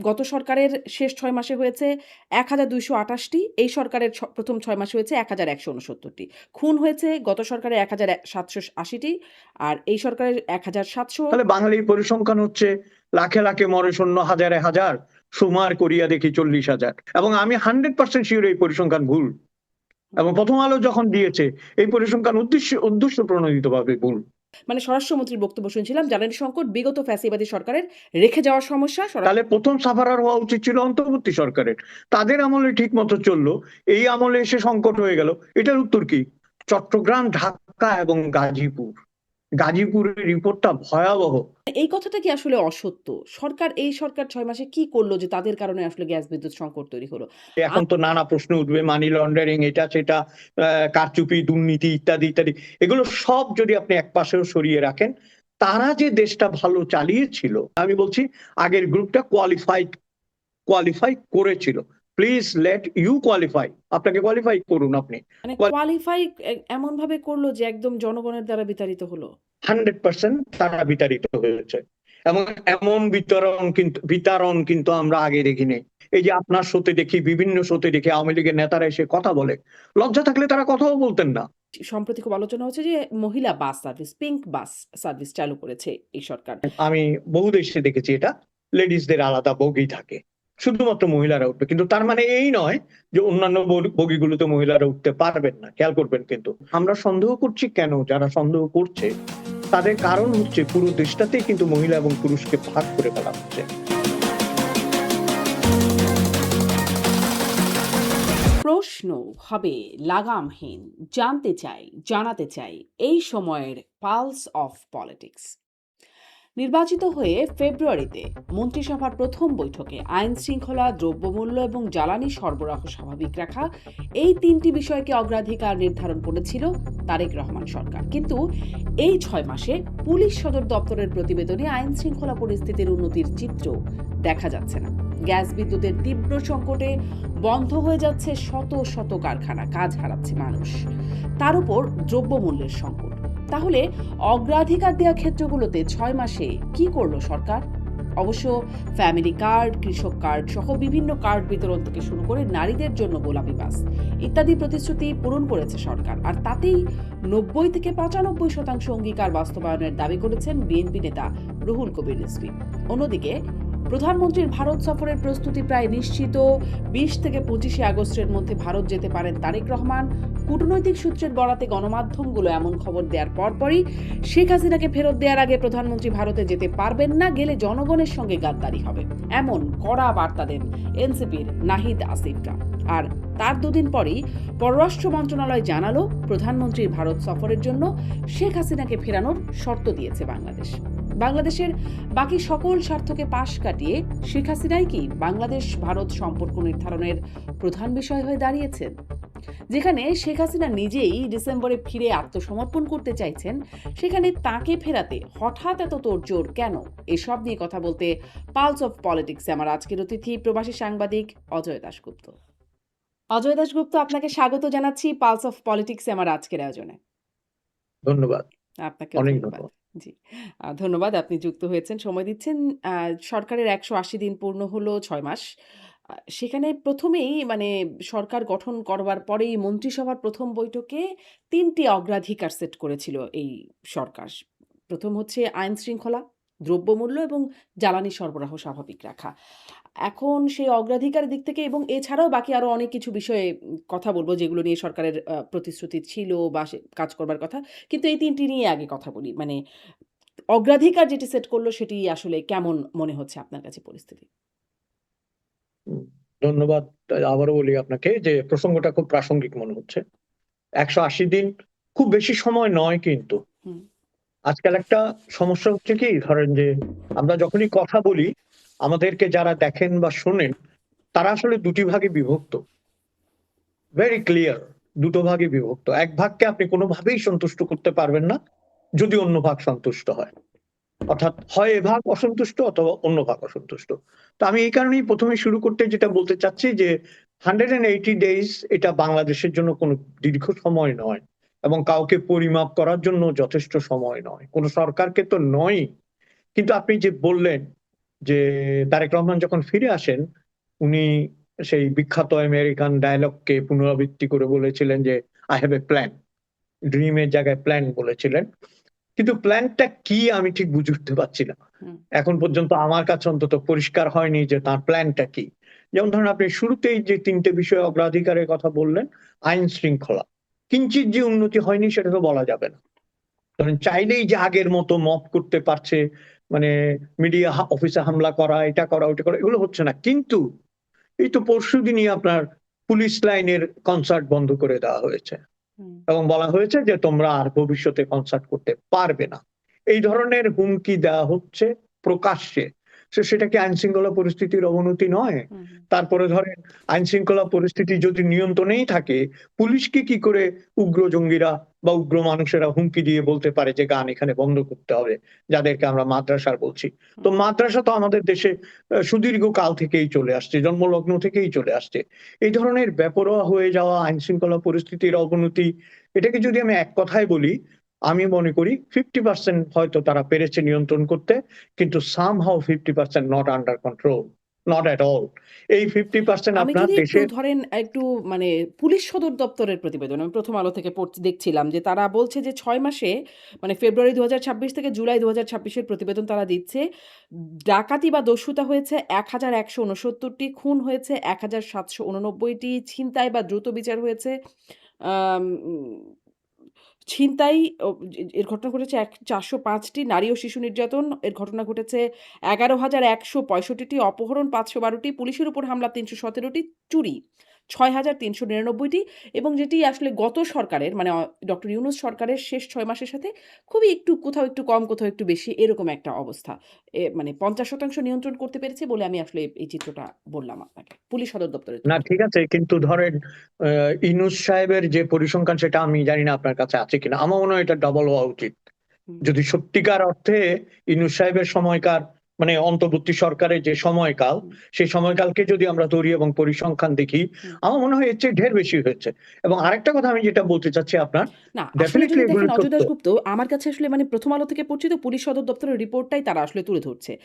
গত সরকারের শেষ ৬ মাসে হয়েছে ১,২২৮টি, এই সরকারের প্রথম ৬ মাসে হয়েছে ১,১৬৯টি। খুন হয়েছে গত সরকারের ১,৭৮০টি, আর এই সরকারের ১,৭০০। তাহলে বাঙালির পরিসংখ্যান হচ্ছে লাখে লাখে মরে শূন্য, হাজারে হাজার, সুমার করিয়া দেখি ৪০,০০০। এবং আমি 100% শিওর এই পরিসংখ্যান ভুল। এবং প্রথম আলো যখন দিয়েছে এই পরিসংখ্যান উদ্দেশ্য প্রণোদিত ভাবে ভুল। মানে স্বরাষ্ট্রমন্ত্রীর বক্তব্য শুনছিলাম, জ্বালানি সংকট বিগত ফ্যাসিবাদী সরকারের রেখে যাওয়ার সমস্যা। তাহলে প্রথম সাফারার হওয়া উচিত ছিল অন্তর্বর্তী সরকারের। তাদের আমলে ঠিক মতো চললো, এই আমলে এসে সংকট হয়ে গেল। এটার উত্তর কি? চট্টগ্রাম, ঢাকা এবং গাজীপুর। গাজীপুরের রিপোর্টটা ভয়াবহ। এই কথাটা কি আসলে অসত্য? এই সরকার ৬ মাসে কি করলো যে তাদের কারণে আসলে গ্যাস বিদ্যুৎ সংকট তৈরি হলো? এখন তো নানা প্রশ্ন উঠবে, মানি লন্ডারিং, এটা সেটা, কারচুপি, দুর্নীতি ইত্যাদি ইত্যাদি। এগুলো সব যদি আপনি এক পাশেও সরিয়ে রাখেন, তারা যে দেশটা ভালো চালিয়েছিল, আমি বলছি আগের গ্রুপটা কোয়ালিফাই করেছিল। প্লিজ লেট ইউ কোয়ালিফাই, আপনাকে কোয়ালিফাই করুন। আপনি মানে কোয়ালিফাই এমন ভাবে করলো যে একদম জনগণের দ্বারা বিতাড়িত হলো। 100% তারা বিতাড়িত হয়েছে। এবং এমন বিতরণ কিন্তু আমরা আগে দেখিনি। এই যে আপনার শোতে দেখি, বিভিন্ন শোতে দেখি আওয়ামী লীগের নেতারা এসে কথা বলে, লজ্জা থাকলে তারা কথাও বলতেন না। সম্প্রতি খুব আলোচনা হচ্ছে যে মহিলা bus service, pink bus service চালু করেছে এই সরকার। আমি বহু দেশে দেখেছি এটা, লেডিসদের আলাদা বগি থাকে, শুধুমাত্র মহিলারা উঠবে। কিন্তু তার মানে এই নয় যে অন্যান্য বগিগুলোতে মহিলারা উঠতে পারবেন না। খেয়াল করবেন। কিন্তু আমরা সন্দেহ করছি কেন? যারা সন্দেহ করছে তাদের কারণ হচ্ছে পুরো দেশটাতেই কিন্তু মহিলা এবং পুরুষকে ভাগ করে ফেলা হচ্ছে। প্রশ্ন হবে লাগামহীন, জানতে চাই, জানাতে চাই এই সময়ের পালস অফ পলিটিক্স। নির্বাচিত হয়ে ফেব্রুয়ারিতে মন্ত্রিসভার প্রথম বৈঠকে আইন শৃঙ্খলা, দ্রব্যমূল্য এবং জ্বালানি সরবরাহ স্বাভাবিক রাখা, এই 3টি বিষয়কে অগ্রাধিকার নির্ধারণ করেছিল তারেক রহমান সরকার। কিন্তু এই 6 মাসে পুলিশ সদর দপ্তরের প্রতিবেদনে আইন শৃঙ্খলা পরিস্থিতির উন্নতির চিত্র দেখা যাচ্ছে না। গ্যাস বিদ্যুতের তীব্র সংকটে বন্ধ হয়ে যাচ্ছে শত শত কারখানা, কাজ হারাচ্ছে মানুষ, তার উপর দ্রব্যমূল্যের সংকট। তাহলে অগ্রাধিকার দেওয়া ক্ষেত্রগুলোতে 6 মাসে কি করলো সরকার? অবশ্য ফ্যামিলি কার্ড, কৃষক কার্ড সহ বিভিন্ন কার্ড বিতরণ থেকে শুরু করে নারীদের জন্য গোলাপি বাস ইত্যাদি প্রতিশ্রুতি পূরণ করেছে সরকার, আর তাতেই 90 থেকে 95% অঙ্গীকার বাস্তবায়নের দাবি করেছেন বিএনপি নেতা রুহুল কবির রিজভী। অন্যদিকে প্রধানমন্ত্রীর ভারত সফরের প্রস্তুতি প্রায় নিশ্চিত। 20 থেকে 25 আগস্টের মধ্যে ভারত যেতে পারেন তারেক রহমান। কূটনৈতিক সূত্রের বরাতে গণমাধ্যমগুলো এমন খবর দেওয়ার পরপরই শেখ হাসিনাকে ফেরত দেওয়ার আগে প্রধানমন্ত্রী ভারতে যেতে পারবেন না, গেলে জনগণের সঙ্গে গাদ্দারি হবে, এমন কড়া বার্তা দেন এনসিপির নাহিদ আসিফরা। আর তার দুদিন পরই পররাষ্ট্র মন্ত্রণালয় জানালো প্রধানমন্ত্রীর ভারত সফরের জন্য শেখ হাসিনাকে ফেরানোর শর্ত দিয়েছে বাংলাদেশ। বাংলাদেশের বাকি সকল স্বার্থকে পাশ কাটিয়ে শেখ হাসিনাই কি বাংলাদেশ ভারত সম্পর্ক নির্ধারণের প্রধান বিষয় হয়ে দাঁড়িয়েছেন? যেখানে শেখ হাসিনা নিজেই ডিসেম্বরে ফিরে আত্মসমর্পণ করতে চাইছেন, সেখানে তাকে ফেরাতে হঠাৎ এত তোড়জোড় কেন? এসব নিয়ে কথা বলতে পালস অফ পলিটিক্সে আমার আজকের অতিথি প্রবাসী সাংবাদিক অজয় দাশগুপ্ত। অজয় দাশগুপ্ত, আপনাকে স্বাগত জানাচ্ছি পালস অফ পলিটিক্সে আমার আজকের আয়োজনে। ধন্যবাদ। আপনাকে অনেক ধন্যবাদ। জি, ধন্যবাদ, আপনি যুক্ত হয়েছেন, সময় দিচ্ছেন। সরকারের ১৮০ দিন পূর্ণ হলো, ৬ মাস। সেখানে প্রথমেই মানে সরকার গঠন করবার পরেই মন্ত্রিসভার প্রথম বৈঠকে ৩টি অগ্রাধিকার সেট করেছিল এই সরকার। প্রথম হচ্ছে আইন শৃঙ্খলা, দ্রব্যমূল্য এবং জ্বালানি সরবরাহ স্বাভাবিক রাখা। এখন সেই অগ্রাধিকারের দিক থেকে এবং এছাড়াও বাকি আরো অনেক কিছু বিষয়ে কথা বলব, যেগুলো নিয়ে সরকারের প্রতিশ্রুতি ছিল বা কাজ করবার কথা। কিন্তু এই ৩টি নিয়ে আগে কথা বলি। মানে অগ্রাধিকার যেটি সেট করলো সেটি আসলে কেমন মনে হচ্ছে আপনার কাছে পরিস্থিতি? ধন্যবাদ। আবারও বলি আপনাকে যে প্রসঙ্গটা খুব প্রাসঙ্গিক মনে হচ্ছে। 180 দিন খুব বেশি সময় নয়, কিন্তু আজকাল একটা সমস্যা হচ্ছে কি, ধরেন যে আমরা যখনই কথা বলি, আমাদেরকে যারা দেখেন বা শোনেন তারা আসলে দুটি ভাগে বিভক্ত। ভেরি ক্লিয়ার, দুটো ভাগে বিভক্ত। এক ভাগকে আপনি কোনোভাবেই সন্তুষ্ট করতে পারবেন না যদি অন্য ভাগ সন্তুষ্ট হয়। অর্থাৎ হয় এ ভাগ অসন্তুষ্ট অথবা অন্য ভাগ অসন্তুষ্ট। তো আমি এই কারণেই প্রথমে শুরু করতে যেটা বলতে চাচ্ছি যে 180 ডেজ এটা বাংলাদেশের জন্য কোনো দীর্ঘ সময় নয়, এবং কাউকে পরিমাপ করার জন্য যথেষ্ট সময় নয়, কোনো সরকারকে তো নয়। কিন্তু আপনি যে বললেন যে তারেক রহমান যখন ফিরে আসেন, উনি সেই বিখ্যাত আমেরিকান ডায়লগকে পুনরাবৃত্তি করে বলেছিলেন যে আই হ্যাভ এ প্ল্যান, ড্রিমের জায়গায় প্ল্যান বলেছিলেন। কিন্তু প্ল্যানটা কি আমি ঠিক বুঝে উঠতে পারছি না। হুম, এখন পর্যন্ত আমার কাছে অন্তত পরিষ্কার হয়নি যে তার প্ল্যানটা কি। যেমন ধরুন, আপনি শুরুতেই যে তিনটে বিষয় অগ্রাধিকারের কথা বললেন, আইন শৃঙ্খলা, কিঞ্চিত যে উন্নতি হয়নি সেটা তো বলা যাবে না। ধরেন চাইলেই যে আগের মতো মপ করতে পারছে, মানে মিডিয়া অফিসে হামলা করা, এটা করা ওটা করা, এগুলো হচ্ছে না। কিন্তু এই তো পরশুদিনই আপনার পুলিশ লাইনের কনসার্ট বন্ধ করে দেওয়া হয়েছে হুম। এবং বলা হয়েছে যে তোমরা আর ভবিষ্যতে কনসার্ট করতে পারবে না। এই ধরনের হুমকি দেওয়া হচ্ছে প্রকাশ্যে। সেটা কি আইন শৃঙ্খলা পরিস্থিতির অবনতি নয়? হুম, হুম, তারপরে ধরেন, আইন শৃঙ্খলা পরিস্থিতি যদি নিয়ন্ত্রণেই থাকে, পুলিশকে কি করে উগ্র জঙ্গিরা বা উগ্র মানুষেরা হুমকি দিয়ে বলতে পারে যে গান এখানে বন্ধ করতে হবে, যাদেরকে আমরা মাদ্রাসার বলছি। তো হুম। মাদ্রাসা তো আমাদের দেশে সুদীর্ঘ কাল থেকেই চলে আসছে, জন্মলগ্ন থেকেই চলে আসছে। এই ধরনের বেপরোয়া হয়ে যাওয়া আইন শৃঙ্খলা পরিস্থিতির অবনতি, এটাকে যদি আমি এক কথায় বলি, আমি মনে করি 50% হয়তো তারা পেরেছে নিয়ন্ত্রণ করতে, কিন্তু somehow 50% not under control, not at all. এই 50% আমি আপনার যদি একটু দেশের। ধরেন একটু মানে পুলিশ সদর দপ্তরের প্রতিবেদন আমি প্রথম আলো থেকে দেখছিলাম যে তারা বলছে যে ৬ মাসে মানে ফেব্রুয়ারি ২০২৬ থেকে জুলাই ২০২৬ এর প্রতিবেদন তারা দিচ্ছে। ডাকাতি বা দস্যুতা হয়েছে ১,১৬৯টি, খুন হয়েছে ১,৭৮৯টি, ছিনতাই বা দ্রুত বিচার হয়েছে আম উম ছিনতাই এর ঘটনা ঘটেছে ৪০৫টি, নারী ও শিশু নির্যাতন এর ঘটনা ঘটেছে ১১,১৬৫টি, অপহরণ ৫১২টি, পুলিশের উপর হামলা ৩১৭টি, চুরি ৬,৩৯৯টি এবং যেটি আসলে গত সরকারের মানে ডক্টর ইউনূস সরকারের শেষ ৬ মাসের সাথে খুবই একটু কোথাও একটু কম, কোথাও একটু বেশি এরকম একটা অবস্থা। মানে ৫০% নিয়ন্ত্রণ করতে পেরেছে বলে আমি আসলে এই চিত্রটা বললাম আপনাকে। পুলিশ সদর দপ্তরের না, তথ্য। ঠিক আছে, কিন্তু ধরেন ইউনূস সাহেবের যে পরিসংখ্যান, সেটা আমি জানি না আপনার কাছে আছে কিনা। আমার মনে হয় এটা ডবল হওয়া উচিত। হুম, যদি সত্যিকার অর্থে ইউনূস সাহেবের সময়কার, মানে অন্তর্বর্তী সরকারের যে সময়কাল, হুম, সেই সময়কালকে যদি আমরা ধরি এবং পরিসংখ্যান দেখি, হুম। আমার মনে হয় এর চেয়ে ঢের বেশি হয়েছে। এবং আরেকটা কথা আমি যেটা বলতে চাচ্ছি আপনার, না, আসলে ডেফিনেটলি যদি এগুলো দেখেন অজয় সত্য। দাশগুপ্ত আমার কাছে আসলে মানে ১ম আলো থেকে পরিচিত পুলিশ সদর দপ্তরের রিপোর্টটাই তারা আসলে তুলে ধরছে।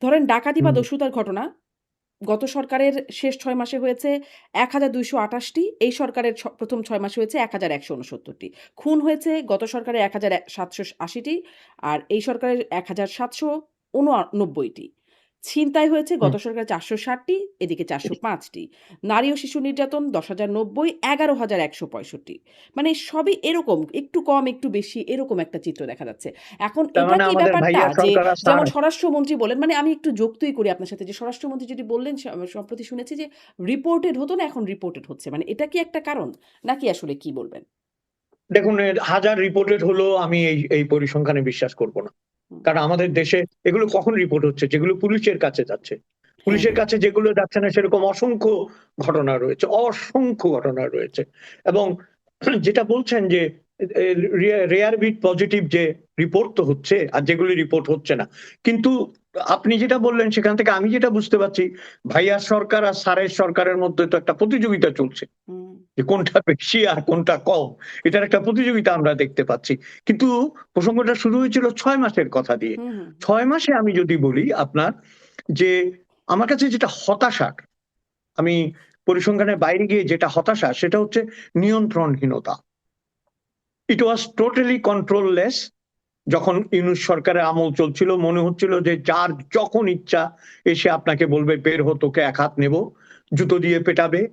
ধরেন ডাকাতি বা হুম, দস্যুতার ঘটনা গত সরকারের শেষ ৬ মাসে হয়েছে ১,২২৮টি, এই সরকারের ১ম ৬ মাসে হয়েছে ১,১৬৯টি। খুন হয়েছে গত সরকারের ১,৭৮০টি আর এই সরকারের ১,৭৮৯টি। ছিনতাই হয়েছে হুম। গত সরকারের ৪৬০টি, এদিকে ৪০৫টি। নারী ও শিশু নির্যাতন ১০,০৯০, ১১,১৬৫। মানে সবই এরকম একটু কম একটু বেশি এরকম একটা চিত্র দেখা যাচ্ছে। এখন তার এটা মানে কি আমাদের ব্যাপারটা ভাইয়া যে সরকার আর যেমন স্যার। স্বরাষ্ট্রমন্ত্রী বললেন, মানে আমি একটু যুক্তই করি আপনার সাথে যে স্বরাষ্ট্রমন্ত্রী যেটি বললেন সম্প্রতি শুনেছি যে রিপোর্টেড হতো না এখন রিপোর্টেড হচ্ছে। মানে এটা কি একটা কারণ? নাকি আসলে কি বলবেন? দেখুন, হাজার রিপোর্টেড হলেও আমি এই এই পরিসংখ্যানে বিশ্বাস করব না। হুম। কারণ আমাদের দেশে এগুলো কখন রিপোর্ট হচ্ছে? যেগুলো পুলিশের কাছে যাচ্ছে। হ্যাঁ, পুলিশের হ্যাঁ। কাছে যেগুলো যাচ্ছে না, সেরকম অসংখ্য ঘটনা রয়েছে, অসংখ্য ঘটনা রয়েছে। এবং যেটা বলছেন যে রেয়ার বিট পজিটিভ যে রিপোর্ট তো হচ্ছে, আর যেগুলি রিপোর্ট হচ্ছে না। কিন্তু আপনি যেটা বললেন সেখান থেকে আমি যেটা বুঝতে পারছি, ভাইয়ার সরকার আর স্যারের সরকারের মধ্যে তো একটা প্রতিযোগিতা চলছে। হুম, যে কোনটা বেশি আর কোনটা কম, এটার একটা প্রতিযোগিতা আমরা দেখতে পাচ্ছি। কিন্তু প্রসঙ্গটা শুরু হয়েছিল ৬ মাসের কথা দিয়ে। হুম, হুম, ৬ মাসে আমি যদি বলি আপনার, যে আমার কাছে যেটা হতাশার, আমি পরিসংখ্যানের বাইরে গিয়ে যেটা হতাশা, সেটা হচ্ছে নিয়ন্ত্রণহীনতা। ইট ওয়াজ টোটালি কন্ট্রোললেস। যখন ইউনূস সরকারের আমল চলছিল, মনে হচ্ছিল যে যার যখন ইচ্ছা এসে আপনাকে বলবে বের হো, তোকে এক হাত নেব, জুতো দিয়ে পেটাবে,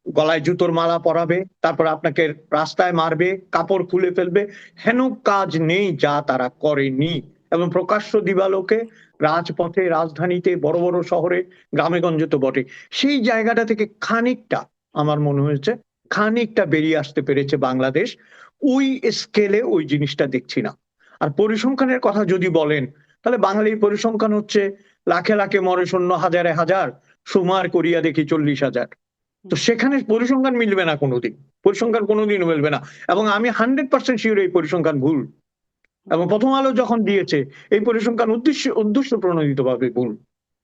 গলায় জুতোর মালা পরাবে, তারপর আপনাকে রাস্তায় মারবে, কাপড় খুলে ফেলবে। হেন কাজ নেই যা তারা করেনি। এবং প্রকাশ্য দিবালোকে, রাজপথে, রাজধানীতে, বড় বড় শহরে, গ্রামেগঞ্জে তো বটে। সেই জায়গাটা থেকে খানিকটা, আমার মনে হয়েছে, খানিকটা বেরিয়ে আসতে পেরেছে বাংলাদেশ। ওই স্কেলে ওই জিনিসটা দেখছি না। আর পরিসংখ্যানের কথা যদি বলেন, তাহলে বাঙালির পরিসংখ্যান হচ্ছে লাখে লাখে মরে শূন্য, হাজারে হাজার, সুমার করিয়া দেখি ৪০,০০০। তো হুম, সেখানে পরিসংখ্যান মিলবে না কোনোদিন। পরিসংখ্যান কোনোদিন মিলবে না। এবং আমি 100% শিওর এই পরিসংখ্যান ভুল। হুম, এবং প্রথম আলো যখন দিয়েছে, এই পরিসংখ্যান উদ্দেশ্য প্রণোদিত ভাবে ভুল।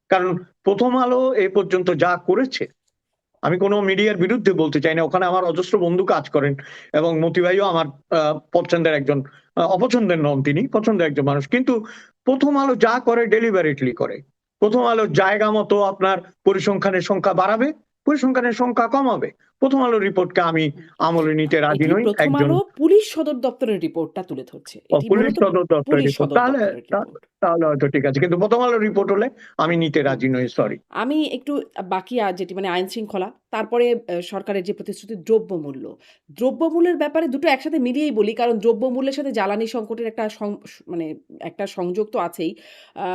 কারণ প্রথম আলো এ পর্যন্ত যা করেছে, আমি কোনো মিডিয়ার বিরুদ্ধে বলতে চাই না, ওখানে আমার অজস্র বন্ধু কাজ করেন এবং মতি ভাইও আমার পছন্দের একজন, অপছন্দের নন তিনি, পছন্দের একজন মানুষ। কিন্তু প্রথম আলো যা করে ডেলিবারেটলি করে। প্রথম আলোর জায়গা মতো আপনার পরিসংখ্যানের সংখ্যা বাড়াবে, পরিসংখ্যানের সংখ্যা কমাবে। প্রথম আলোর রিপোর্টকে আমি আমলে নিতে রাজি এটি নই। প্রথম একজন আলো পুলিশ সদর দপ্তরের রিপোর্টটা তুলে ধরছে, এটি পুলিশ মূলত সদর দপ্তরের পুলিশ রিপোর্ট, সদর তাহলে দপ্তরের রিপোর্ট। তাহলে হয়তো ঠিক আছে, কিন্তু প্রথম আলোর রিপোর্ট হলে আমি নিতে রাজি নই, সরি। আমি একটু বাকি যেটি মানে আইন শৃঙ্খলা, তারপরে সরকারের যে প্রতিশ্রুতি দ্রব্যমূল্য। দ্রব্যমূল্যের ব্যাপারে দুটো একসাথে মিলিয়েই বলি, কারণ দ্রব্যমূল্যের সাথে জ্বালানি সংকটের একটা মানে একটা সংযোগ তো আছেই। আ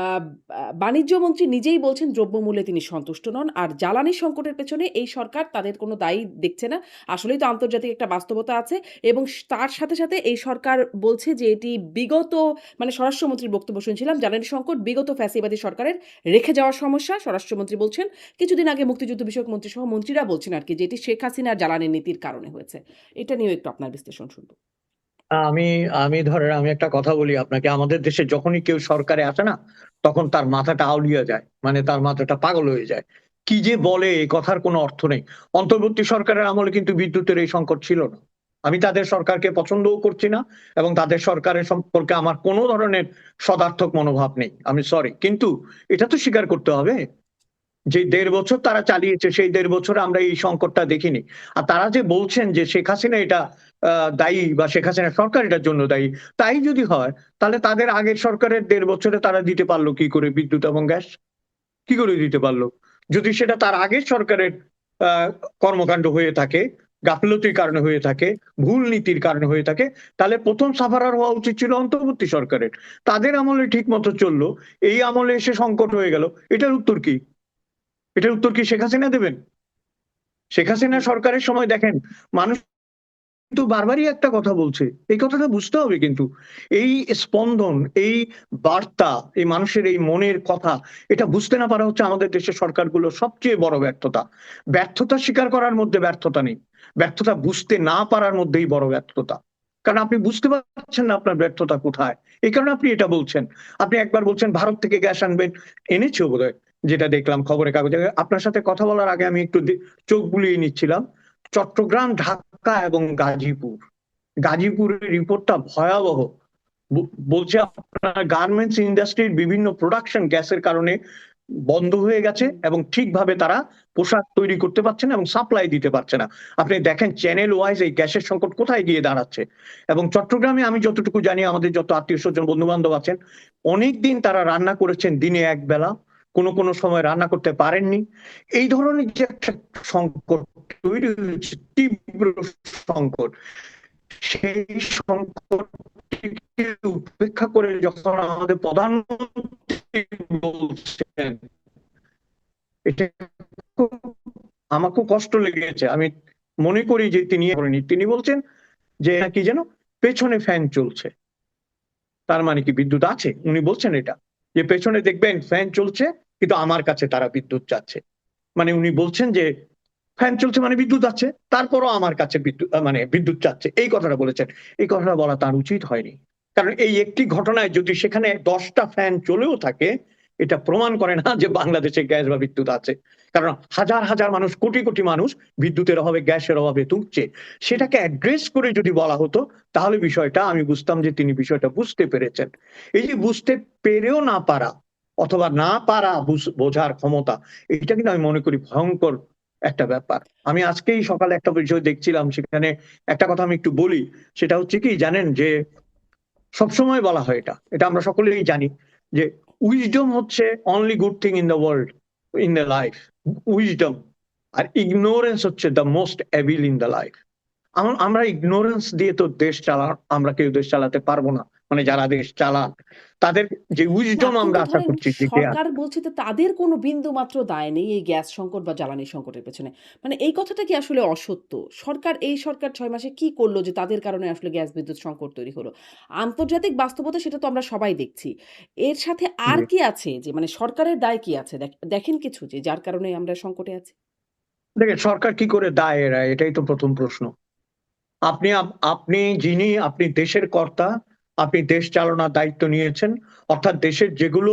বাণিজ্য মন্ত্রী নিজেই বলছেন দ্রব্যমূল্যে তিনি সন্তুষ্ট নন। আর জ্বালানি সংকটের পেছনে এই সরকার তাদের কোনো দায়ী দেখছে না। আসলেই তো আন্তর্জাতিক একটা বাস্তবতা আছে, এবং তার সাথে, সাথে এই সরকার বলছে যে এটি বিগত মানে স্বরাষ্ট্রমন্ত্রীর বক্তব্য শুনছিলাম, জ্বালানি সংকট বিগত ফ্যাসিবাদী সরকারের রেখে যাওয়ার সমস্যা। স্বরাষ্ট্রমন্ত্রী বলছেন, কিছুদিন আগে মুক্তিযুদ্ধ বিষয়ক মন্ত্রী সহ মন্ত্রীরা বলছেন আরকি যে এটি শেখ হাসিনার জ্বালানি নীতির কারণে হয়েছে। এটা নিয়েও একটু আপনার বিশ্লেষণ শুনব। আমি আমি ধরেন আমি একটা কথা বলি আপনাকে, আমাদের দেশে যখনই কেউ সরকারে আসে না, তখন তার মাথাটা আউলিয়া যায়, মানে তার মাথাটা পাগল হয়ে যায়। কি যে বলে, এই কথার কোনো অর্থ নেই। অন্তর্বর্তী সরকারের আমলে কিন্তু বিদ্যুতের এই সংকট ছিল না। আমি তাদের সরকারকে পছন্দও করছি না, এবং তাদের সরকারের সম্পর্কে আমার কোনো ধরনের সদার্থক মনোভাব নেই, আমি সরি। কিন্তু এটা তো স্বীকার করতে হবে যে 1.5 বছর তারা চালিয়েছে, সেই 1.5 বছরে আমরা এই সংকটটা দেখিনি। আর তারা যে বলছেন যে শেখ হাসিনা এটা দায়ী, বা শেখ হাসিনা সরকার এটার জন্য দায়ী, তাই যদি হয় তাহলে তাদের আগের সরকারের 1.5 বছরে তারা দিতে পারলো কি করে বিদ্যুৎ এবং গ্যাস? কি করে দিতে পারলো? যদি সেটা তার আগের সরকারের আহ কর্মকাণ্ড হয়ে থাকে, গাফিলতির কারণে হয়ে থাকে, ভুল নীতির কারণে হয়ে থাকে, তাহলে প্রথম সাফারার হওয়া উচিত ছিল অন্তর্বর্তী সরকারের। তাদের আমলে ঠিক মতো চললো, এই আমলে এসে সংকট হয়ে গেল। এটার উত্তর কি? এটার উত্তর কি শেখ হাসিনা দেবেন? শেখ হাসিনা সরকারের সময় দেখেন, মানুষ কিন্তু বারবারই একটা কথা বলছে, এই কথাটা বুঝতে হবে কিন্তু। এই স্পন্দন, এই বার্তা, এই মানুষের এই মনের কথা, এটা বুঝতে না পারা হচ্ছে আমাদের দেশের সরকারগুলোর সবচেয়ে বড় ব্যর্থতা। ব্যর্থতা স্বীকার করার মধ্যে ব্যর্থতা নেই, ব্যর্থতা বুঝতে না পারার মধ্যেই বড় ব্যর্থতা। কারণ আপনি বুঝতে পারছেন না আপনার ব্যর্থতা কোথায়, এই কারণে আপনি এটা বলছেন। আপনি একবার বলছেন ভারত থেকে গ্যাস আনবেন, এনেছেও বোধহয়, যেটা দেখলাম খবরের কাগজে। আপনার সাথে কথা বলার আগে আমি একটু চোখ বুলিয়ে নিচ্ছিলাম। চট্টগ্রাম, ঢাকা এবং গাজীপুর, গাজীপুরের রিপোর্টটা ভয়াবহ। বলছে আপনার গার্মেন্টস ইন্ডাস্ট্রির বিভিন্ন প্রোডাকশন গ্যাসের কারণে বন্ধ হয়ে গেছে, এবং ঠিকভাবে তারা পোশাক তৈরি করতে পারছে না এবং সাপ্লাই দিতে পারছে না। আপনি দেখেন চ্যানেল ওয়াইজ এই গ্যাসের সংকট কোথায় গিয়ে দাঁড়াচ্ছে। এবং চট্টগ্রামে আমি যতটুকু জানি, আমাদের যত আত্মীয় স্বজন বন্ধু বান্ধব আছেন, অনেকদিন তারা রান্না করেছেন দিনে এক বেলা, কোনো কোনো সময় রান্না করতে পারেননি। এই ধরনের যে একটা সংকট তৈরি হয়েছে, তীব্র সংকট, সেই সংকটকে উপেক্ষা করে যখন আমাদের প্রধানমন্ত্রী বলছেন, এটা আমার খুব কষ্ট লেগেছে। আমি মনে করি যে তিনি বলছেন যে কি যেন পেছনে ফ্যান চলছে, তার মানে কি বিদ্যুৎ আছে? উনি বলছেন এটা, যে পেছনে দেখবেন ফ্যান চলছে, কিন্তু আমার কাছে তারা বিদ্যুৎ চাচ্ছে। মানে উনি বলছেন যে ফ্যান চলছে মানে বিদ্যুৎ আছে, তারপরও আমার কাছে বিদ্যুৎ মানে বিদ্যুৎ চাচ্ছে, এই কথাটা বলেছেন। এই কথাটা বলা তার উচিত হয়নি, কারণ এই একটি ঘটনায় যদি সেখানে 10টা ফ্যান চলেও থাকে, এটা প্রমাণ করে না যে বাংলাদেশে গ্যাস বা বিদ্যুৎ আছে। কারণ হাজার হাজার মানুষ, কোটি কোটি মানুষ বিদ্যুতের অভাবে, গ্যাসের অভাবে তুলছে। সেটাকে অ্যাড্রেস করে যদি বলা হতো, তাহলে বিষয়টা আমি বুঝতাম যে তিনি বিষয়টা বুঝতে পেরেছেন। এই যে বুঝতে পেরেও না পারা, অথবা না পারা বোঝার ক্ষমতা, এটা কিন্তু আমি মনে করি ভয়ঙ্কর একটা ব্যাপার। আমি আজকেই সকালে একটা বিষয় দেখছিলাম, সেখানে একটা কথা আমি একটু বলি। সেটা হচ্ছে কি জানেন, যে সবসময় বলা হয়, এটা এটা আমরা সকলেই জানি, যে উইজডম হচ্ছে only good thing in the world, in the life, wisdom. আর ইগনোরেন্স হচ্ছে the most evil in the life. আমরা ইগনোরেন্স দিয়ে তো আমরা কেউ দেশ চালাতে পারবো না। মানে যারা দেশ চালান, তাদের যে না, উইজডম আমরা কিন্তু আশা ধরেন করছি যে সরকার বলছে যে তাদের কোনো বিন্দুমাত্র দায় নেই এই গ্যাস সংকট বা জ্বালানি সংকটের পেছনে। মানে এই কথাটা কি আসলে অসত্য? এই সরকার ৬ মাসে কি করলো যে তাদের কারণে আসলে গ্যাস বিদ্যুৎ সংকট তৈরি হলো? আন্তর্জাতিক বাস্তবতা সেটা তো আমরা সবাই দেখছি। এর সাথে আর কি আছে যে মানে সরকারের দায় কি আছে? দেখেন কিছু যে যার কারণে আমরা সংকটে আছি? দেখেন সরকার কি করে দায় এড়ায়, এটাই তো প্রথম প্রশ্ন। আপনি আপনি দেশের কর্তা, আপনি দেশ চালানোর দায়িত্ব নিয়েছেন, অর্থাৎ দেশের যেগুলো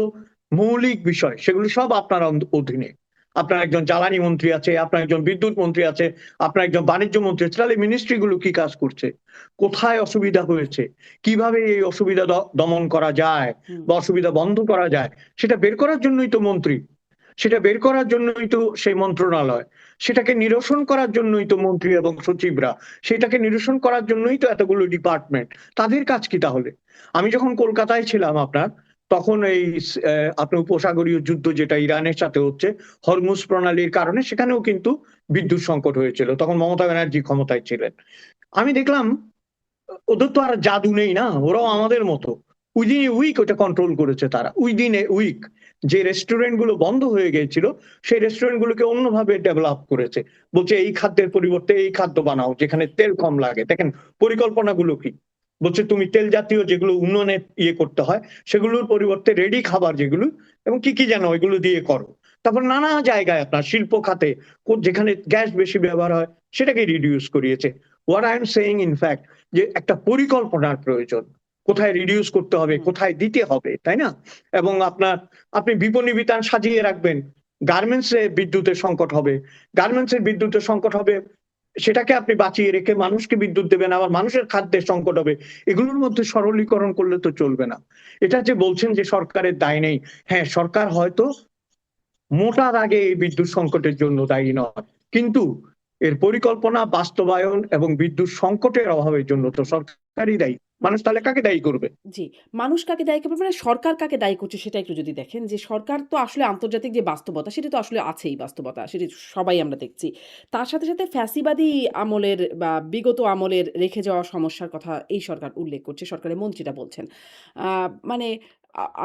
মৌলিক বিষয় সেগুলো সব আপনার অধীনে। আপনার একজন জ্বালানি মন্ত্রী আছে, আপনার একজন বিদ্যুৎ মন্ত্রী আছে, আপনার একজন বাণিজ্য মন্ত্রী আছে, তাহলে মিনিস্ট্রি গুলো কি কাজ করছে, কোথায় অসুবিধা হয়েছে, কিভাবে এই অসুবিধা দমন করা যায় বা অসুবিধা বন্ধ করা যায়, সেটা বের করার জন্যই তো মন্ত্রী, সেটা বের করার জন্যই তো সেই মন্ত্রণালয়, সেটাকে নিরসন করার জন্যই তো মন্ত্রী এবং সচিবরা, সেটাকে নিরসন করার জন্যই তো এতগুলো ডিপার্টমেন্ট। তাদের কাজ কি তাহলে? আমি যখন কলকাতায় ছিলাম আপনার, তখন এই আপনার উপসাগরীয় যুদ্ধ যেটা ইরানের সাথে হচ্ছে, হরমুজ প্রণালীর কারণে সেখানেও কিন্তু বিদ্যুৎ সংকট হয়েছিল, তখন মমতা ব্যানার্জি ক্ষমতায় ছিলেন। আমি দেখলাম ওদের তো আর জাদু নেই না, ওরাও আমাদের মতো উইদিন এ উইক ওটা কন্ট্রোল করেছে তারা, উইদিন এ উইক যে রেস্টুরেন্ট গুলো বন্ধ হয়ে গিয়েছিল সেই রেস্টুরেন্ট গুলোকে অন্যভাবে ডেভেলপ করেছে, বলছে এই খাদ্যের পরিবর্তে এই খাদ্য বানাও যেখানে তেল কম লাগে। দেখেন পরিকল্পনাগুলো কি, বলছে তুমি তেল জাতীয় যেগুলো উন্নয়নে ইয়ে করতে হয় সেগুলোর পরিবর্তে রেডি খাবার যেগুলো এবং কি কি যেন ওইগুলো দিয়ে করো। তারপর নানা জায়গায় আপনার শিল্প খাতে যেখানে গ্যাস বেশি ব্যবহার হয় সেটাকে রিডিউস করিয়েছে। What I am saying in fact যে একটা পরিকল্পনার প্রয়োজন, কোথায় রিডিউস করতে হবে, কোথায় দিতে হবে, তাই না? এবং আপনি বিপণী বিতান সাজিয়ে রাখবেন, গার্মেন্টস এ বিদ্যুতের সংকট হবে, গার্মেন্টস এর বিদ্যুতের সংকট হবে, সেটাকে আপনি বাঁচিয়ে রেখে মানুষকে বিদ্যুৎ দেবেন, আবার মানুষের খাদ্যের সংকট হবে। এগুলোর মধ্যে সরলীকরণ করলে তো চলবে না। এটা যে বলছেন যে সরকারের দায় নেই, হ্যাঁ সরকার হয়তো মোটা দাগে এই বিদ্যুৎ সংকটের জন্য দায়ী নয়, কিন্তু এর পরিকল্পনা বাস্তবায়ন এবং বিদ্যুৎ সংকটের অভাবের জন্য তো সরকারই দায়ী। মানুষ তাহলে কাকে দায়ী করবে? জি, মানুষ কাকে দায়ী করবে মানে সরকার কাকে দায়ী করছে সেটা একটু যদি দেখেন যে সরকার তো আসলে আন্তর্জাতিক যে বাস্তবতা সেটা তো আসলে আছেই বাস্তবতা। সেটি সবাই আমরা দেখছি। তার সাথে, সাথে ফ্যাসিবাদী আমলের বা বিগত আমলের রেখে যাওয়া সমস্যার কথা এই সরকার উল্লেখ করছে। সরকারের মন্ত্রীরা বলছেন। মানে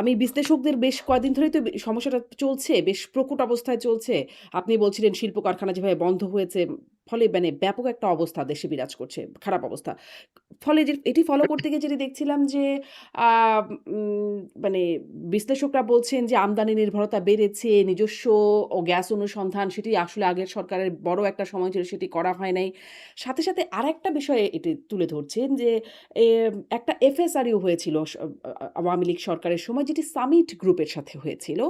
আমি বিশ্লেষকদের বেশ কয়েকদিন ধরেই তো সমস্যাটা চলছে, বেশ প্রকট অবস্থায় চলছে। আপনি বলছিলেন শিল্প কারখানা যেভাবে বন্ধ হয়েছে, ফলে মানে ব্যাপক একটা অবস্থা দেশে বিরাজ করছে, খারাপ অবস্থা। ফলে যে এটি ফলো করতে গিয়ে যেটি দেখছিলাম যে আ উম মানে বিশ্লেষকরা বলছেন যে আমদানি নির্ভরতা বেড়েছে, নিজস্ব গ্যাস অনুসন্ধান সেটি আসলে আগের সরকারের বড় একটা সময় ছিল সেটি করা হয় নাই। সাথে, সাথে আরেকটা বিষয় এটি তুলে ধরছেন যে একটা এফএসআরইউ হয়েছিল আওয়ামী লীগ সরকারের সময় যেটি সামিট গ্রুপের সাথে হয়েছিল।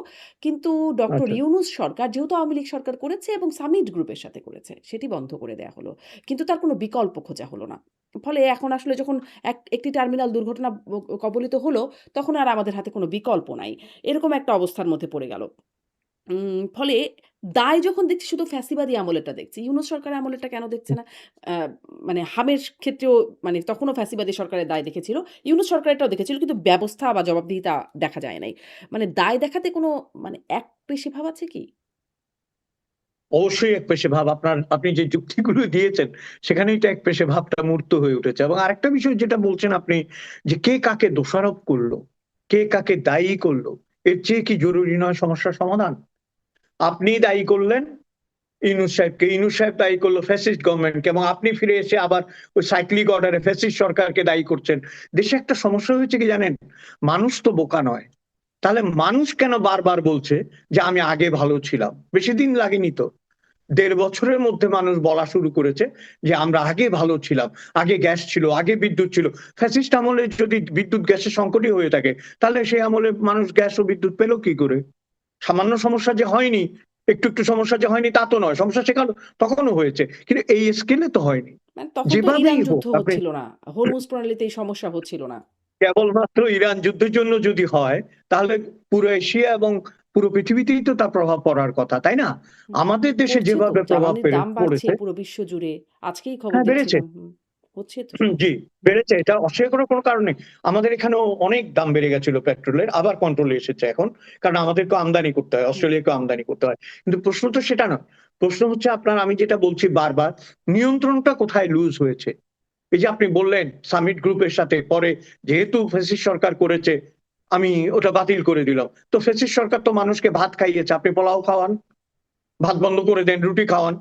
কিন্তু ডক্টর আচ্ছা, ইউনূস সরকার যেহেতু আওয়ামী লীগ সরকার করেছে এবং সামিট গ্রুপের সাথে করেছে, সেটি বন্ধ করে দেয়া হলো। কিন্তু তার কোনো বিকল্প খোঁজা হলো না। ফলে এখন আসলে যখন একটি টার্মিনাল দুর্ঘটনা কবলিত হলো, তখন আর আমাদের হাতে কোনো বিকল্প নাই। এরকম একটা অবস্থার মধ্যে পড়ে গেল। ফলে দায় যখন দেখছি শুধু ফ্যাসিবাদী আমলেরটা দেখছি। ইউনূস সরকারের আমলেরটা কেন দেখছে না? আ মানে হামের ক্ষেত্রেও মানে তখনও ফ্যাসিবাদী সরকারের দায় দেখেছিল। ইউনূস সরকারেরটাও দেখেছিল কিন্তু ব্যবস্থা বা জবাবদিহিতা দেখা যায় নাই। মানে দায় দেখাতে কোনো মানে একপেশে ভাব আছে কি? অবশ্যই একপেশে ভাব। আপনি যে যুক্তিগুলো দিয়েছেন সেখানেই তো একপেশে ভাবটা মূর্ত হয়ে উঠেছে। এবং আরেকটা বিষয় যেটা বলছেন আপনি, যে কে কাকে দোষারোপ করলো, কে কাকে দায়ী করলো, এর চেয়ে কি জরুরি নয় সমস্যার সমাধান? আপনি দায়ী করলেন ইউনূস সাহেবকে, ইউনূস সাহেব দায়ী করলো ফ্যাসিস্ট গভর্নমেন্টকে, এবং আপনি ফিরে এসে আবার ওই সাইক্লিক অর্ডারে ফ্যাসিস্ট সরকারকে দায়ী করছেন। দেশে একটা সমস্যা হয়েছে কি জানেন, মানুষ তো বোকা নয়। তাহলে মানুষ কেন বারবার বলছে যে আমি আগে ভালো ছিলাম? বেশি দিন লাগেনি তো, ১.৫ বছরের মধ্যে মানুষ বলা শুরু করেছে যে আমরা আগে ভালো ছিলাম, আগে গ্যাস ছিল, আগে বিদ্যুৎ ছিল। ফ্যাসিস্ট আমলে যদি বিদ্যুৎ গ্যাসের সংকটই হয়ে থাকে, তাহলে সেই আমলে মানুষ গ্যাস ও বিদ্যুৎ পেল কি করে? সামান্য সমস্যা যে হয়নি, একটু একটু সমস্যা যে হয়নি তা তো নয়, সমস্যা সেখানে তখনও হয়েছে, কিন্তু এই স্কেলে তো হয়নি। মানে তখন তো ইরান যেভাবেই হোক যুদ্ধ আপনি হচ্ছিল না। হরমুজ প্রণালীতে এই সমস্যা হচ্ছিল না। কেবলমাত্র ইরান যুদ্ধের জন্য যদি হয়, তাহলে পুরো এশিয়া এবং পুরো পৃথিবীতেই তো তার প্রভাব পড়ার কথা, তাই না? হুম, আমাদের দেশে পড়ছে তো। যেভাবে প্রভাব জ্বালানির দাম বাড়ছে পড়েছে, পুরো বিশ্ব জুড়ে। আজকেই খবর হ্যাঁ বেড়েছে, দেখছিলাম। হচ্ছে তো জি সমস্যা। বেড়েছে, এটা অস্বীকার করার কোনো কারণ নেই। আমাদের এখানেও অনেক দাম বেড়ে গেছিল পেট্রোলের, আবার কন্ট্রোলে এসেছে এখন, কারণ আমাদেরকে আমদানি করতে হয়, হুম, অস্ট্রেলিয়াকে আমদানি করতে হয়। কিন্তু প্রশ্ন তো সেটা নয়, প্রশ্ন হচ্ছে আপনার, আমি যেটা বলছি বারবার, নিয়ন্ত্রণটা কোথায় লুজ হয়েছে? এই যে আপনি বললেন সামিট গ্রুপের সাথে পরে যেহেতু ফ্যাসিস্ট সরকার করেছে আমি ওটা বাতিল করে দিলাম, তো ফ্যাসিস্ট সরকার তো মানুষকে ভাত খাইয়েছে, আপনি পোলাও খাওয়ান, ভাত বন্ধ করে দেন, রুটি খাওয়ান।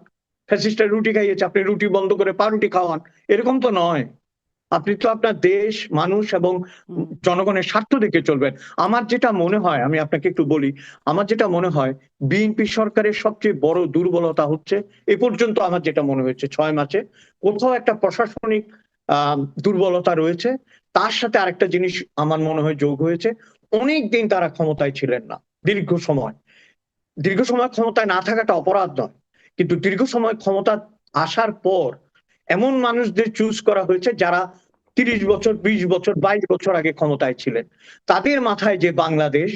ফ্যাসিস্টরা রুটি খাইয়েছে, আপনি রুটি বন্ধ করে পাউরুটি খাওয়ান। এরকম তো নয়। আপনি তো আপনার দেশ, মানুষ এবং হুম, জনগণের স্বার্থ দেখে চলবেন। আমার যেটা মনে হয়, আমি আপনাকে একটু বলি, আমার যেটা মনে হয় বিএনপি সরকারের সবচেয়ে বড় দুর্বলতা হচ্ছে, এ পর্যন্ত আমার যেটা মনে হয়েছে ৬ মাসে, কোথাও একটা প্রশাসনিক দুর্বলতা রয়েছে। তার সাথে আরেকটা জিনিস আমার মনে হয় যোগ হয়েছে, অনেক দিন তারা ক্ষমতায় ছিলেন না, দীর্ঘ সময়। দীর্ঘ সময় ক্ষমতায় না থাকাটা অপরাধ নয়, কিন্তু দীর্ঘ সময় ক্ষমতা আসার পর এমন মানুষদের চুজ করা হয়েছে যারা 30 বছর, 20 বছর, 22 বছর আগে ক্ষমতায় ছিলেন। তাদের মাথায় যে বাংলাদেশ,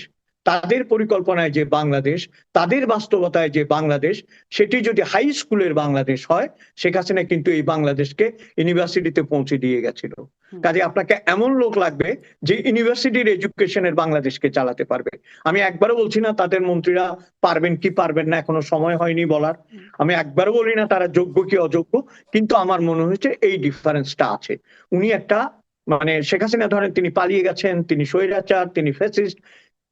তাদের পরিকল্পনায় যে বাংলাদেশ, তাদের বাস্তবতায় যে বাংলাদেশ, সেটি যদি হাই স্কুলের বাংলাদেশ হয়, শেখ হাসিনা কিন্তু এই বাংলাদেশকে ইউনিভার্সিটিতে পৌঁছে দিয়ে গেছিল। কাজে আপনাকে এমন লোক লাগবে যে ইউনিভার্সিটির এডুকেশনের বাংলাদেশকে চালাতে পারবে। আমি একবারও বলছি না তাদের মন্ত্রীরা পারবেন কি পারবেন না, এখনো সময় হয়নি বলার। আমি একবারও বলি না তারা যোগ্য কি অযোগ্য, কিন্তু আমার মনে হয়েছে এই ডিফারেন্সটা আছে। উনি একটা মানে শেখ হাসিনা ধরেন তিনি পালিয়ে গেছেন, তিনি স্বৈরাচার, তিনি ফ্যাসিস্ট,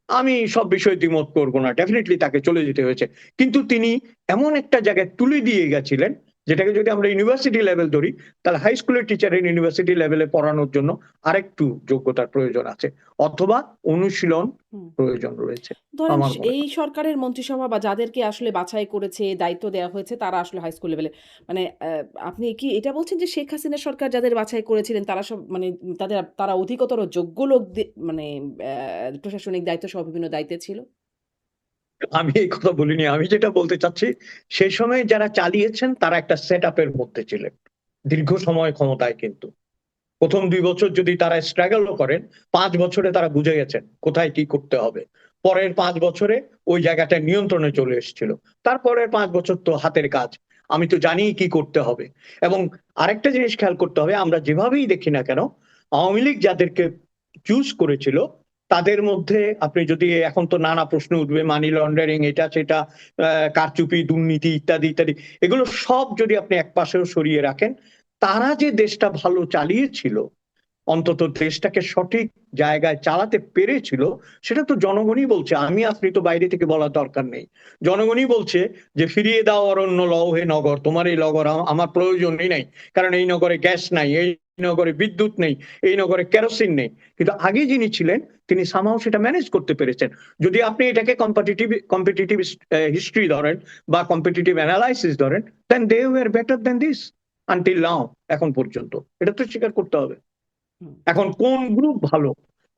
আমি সব বিষয়ে দ্বিমত করবো না, ডেফিনেটলি তাকে চলে যেতে হয়েছে, কিন্তু তিনি এমন একটা জায়গায় তুলে দিয়ে গেছিলেন যেটাকে যদি আমরা ইউনিভার্সিটি লেভেল ধরি, তাহলে হাই স্কুলের টিচারের ইউনিভার্সিটি লেভেলে পড়ানোর জন্য আরেকটু যোগ্যতার প্রয়োজন আছে, অথবা অনুশীলন প্রয়োজন রয়েছে ধরেন আমার মনে এই হয়। সরকারের মন্ত্রিসভা বা যাদেরকে আসলে বাছাই করেছে, দায়িত্ব দেওয়া হয়েছে, তারা আসলে হাই স্কুল লেভেলে, মানে আপনি কি এটা বলছেন যে শেখ হাসিনা সরকার যাদের বাছাই করেছিলেন তারা সব মানে তারা অধিকতর যোগ্য লোক মানে প্রশাসনিক দায়িত্ব সহ বিভিন্ন দায়িত্বে ছিল? আমি এই কথা বলিনি, আমি যেটা বলতে চাচ্ছি সেই সময় যারা চালিয়েছেন তারা একটা সেট আপের মধ্যে ছিলেন দীর্ঘ সময় ক্ষমতায়, কিন্তু প্রথম 2 বছর যদি তারা স্ট্রাগলও করেন, 5 বছরে তারা বুঝে গেছেন কোথায় কি করতে হবে। পরের 5 বছরে ওই জায়গাটা নিয়ন্ত্রণে চলে এসেছিল। তারপরের 5 বছর তো হাতের কাজ, আমি তো জানি কি করতে হবে। এবং আরেকটা জিনিস খেয়াল করতে হবে, আমরা যেভাবেই দেখি না কেন আওয়ামী লীগ যাদেরকে চুজ করেছিল তাদের মধ্যে আপনি যদি, এখন তো নানা প্রশ্ন উঠবে, মানি লন্ডারিং, এটা সেটা, কারচুপি, দুর্নীতি ইত্যাদি ইত্যাদি, এগুলো সব যদি আপনি একপাশেও সরিয়ে রাখেন, তারা যে দেশটা ভালো চালিয়েছিল, অন্তত দেশটাকে সঠিক জায়গায় চালাতে পেরেছিল, সেটা তো জনগণই বলছে। আমি আপনি তো বাইরে থেকে বলার দরকার নেই, জনগণই বলছে যে ফিরিয়ে দাও অরণ্য লও হে নগর, তোমার এই নগর আমার প্রয়োজনই নাই, কারণ এই নগরে গ্যাস নাই, এই নগরে বিদ্যুৎ নেই, এই নগরে কেরোসিন নেই। কিন্তু আগে যিনি ছিলেন তিনি সামহাও সেটা ম্যানেজ করতে পেরেছেন। যদি আপনি এটাকে কম্পিটিটিভ হিস্ট্রি ধরেন বা কম্পিটিটিভ অ্যানালাইসিস ধরেন, then they were better than this until now, এখন পর্যন্ত। এটা তো স্বীকার করতে হবে। এখন কোন গ্রুপ ভালো,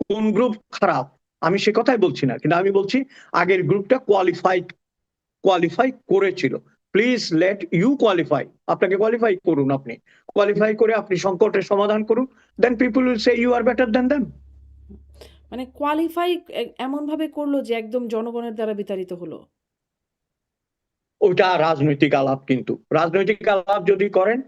কোন গ্রুপ খারাপ, আমি সে কথাই বলছি না, কিন্তু আমি বলছি আগের গ্রুপটা কোয়ালিফাই করেছিল। প্লিজ লেট ইউ কোয়ালিফাই, আপনাকে কোয়ালিফাই করুন, আপনি কোয়ালিফাই করে আপনি সংকটের সমাধান করুন, then people will say you are better than them. মানে কোয়ালিফাই এমন ভাবে করলো যে একদম জনগণের দ্বারা বিতাড়িত হলো। ওইটা রাজনৈতিক আলাপ, কিন্তু রাজনৈতিক আলাপ যদি করেন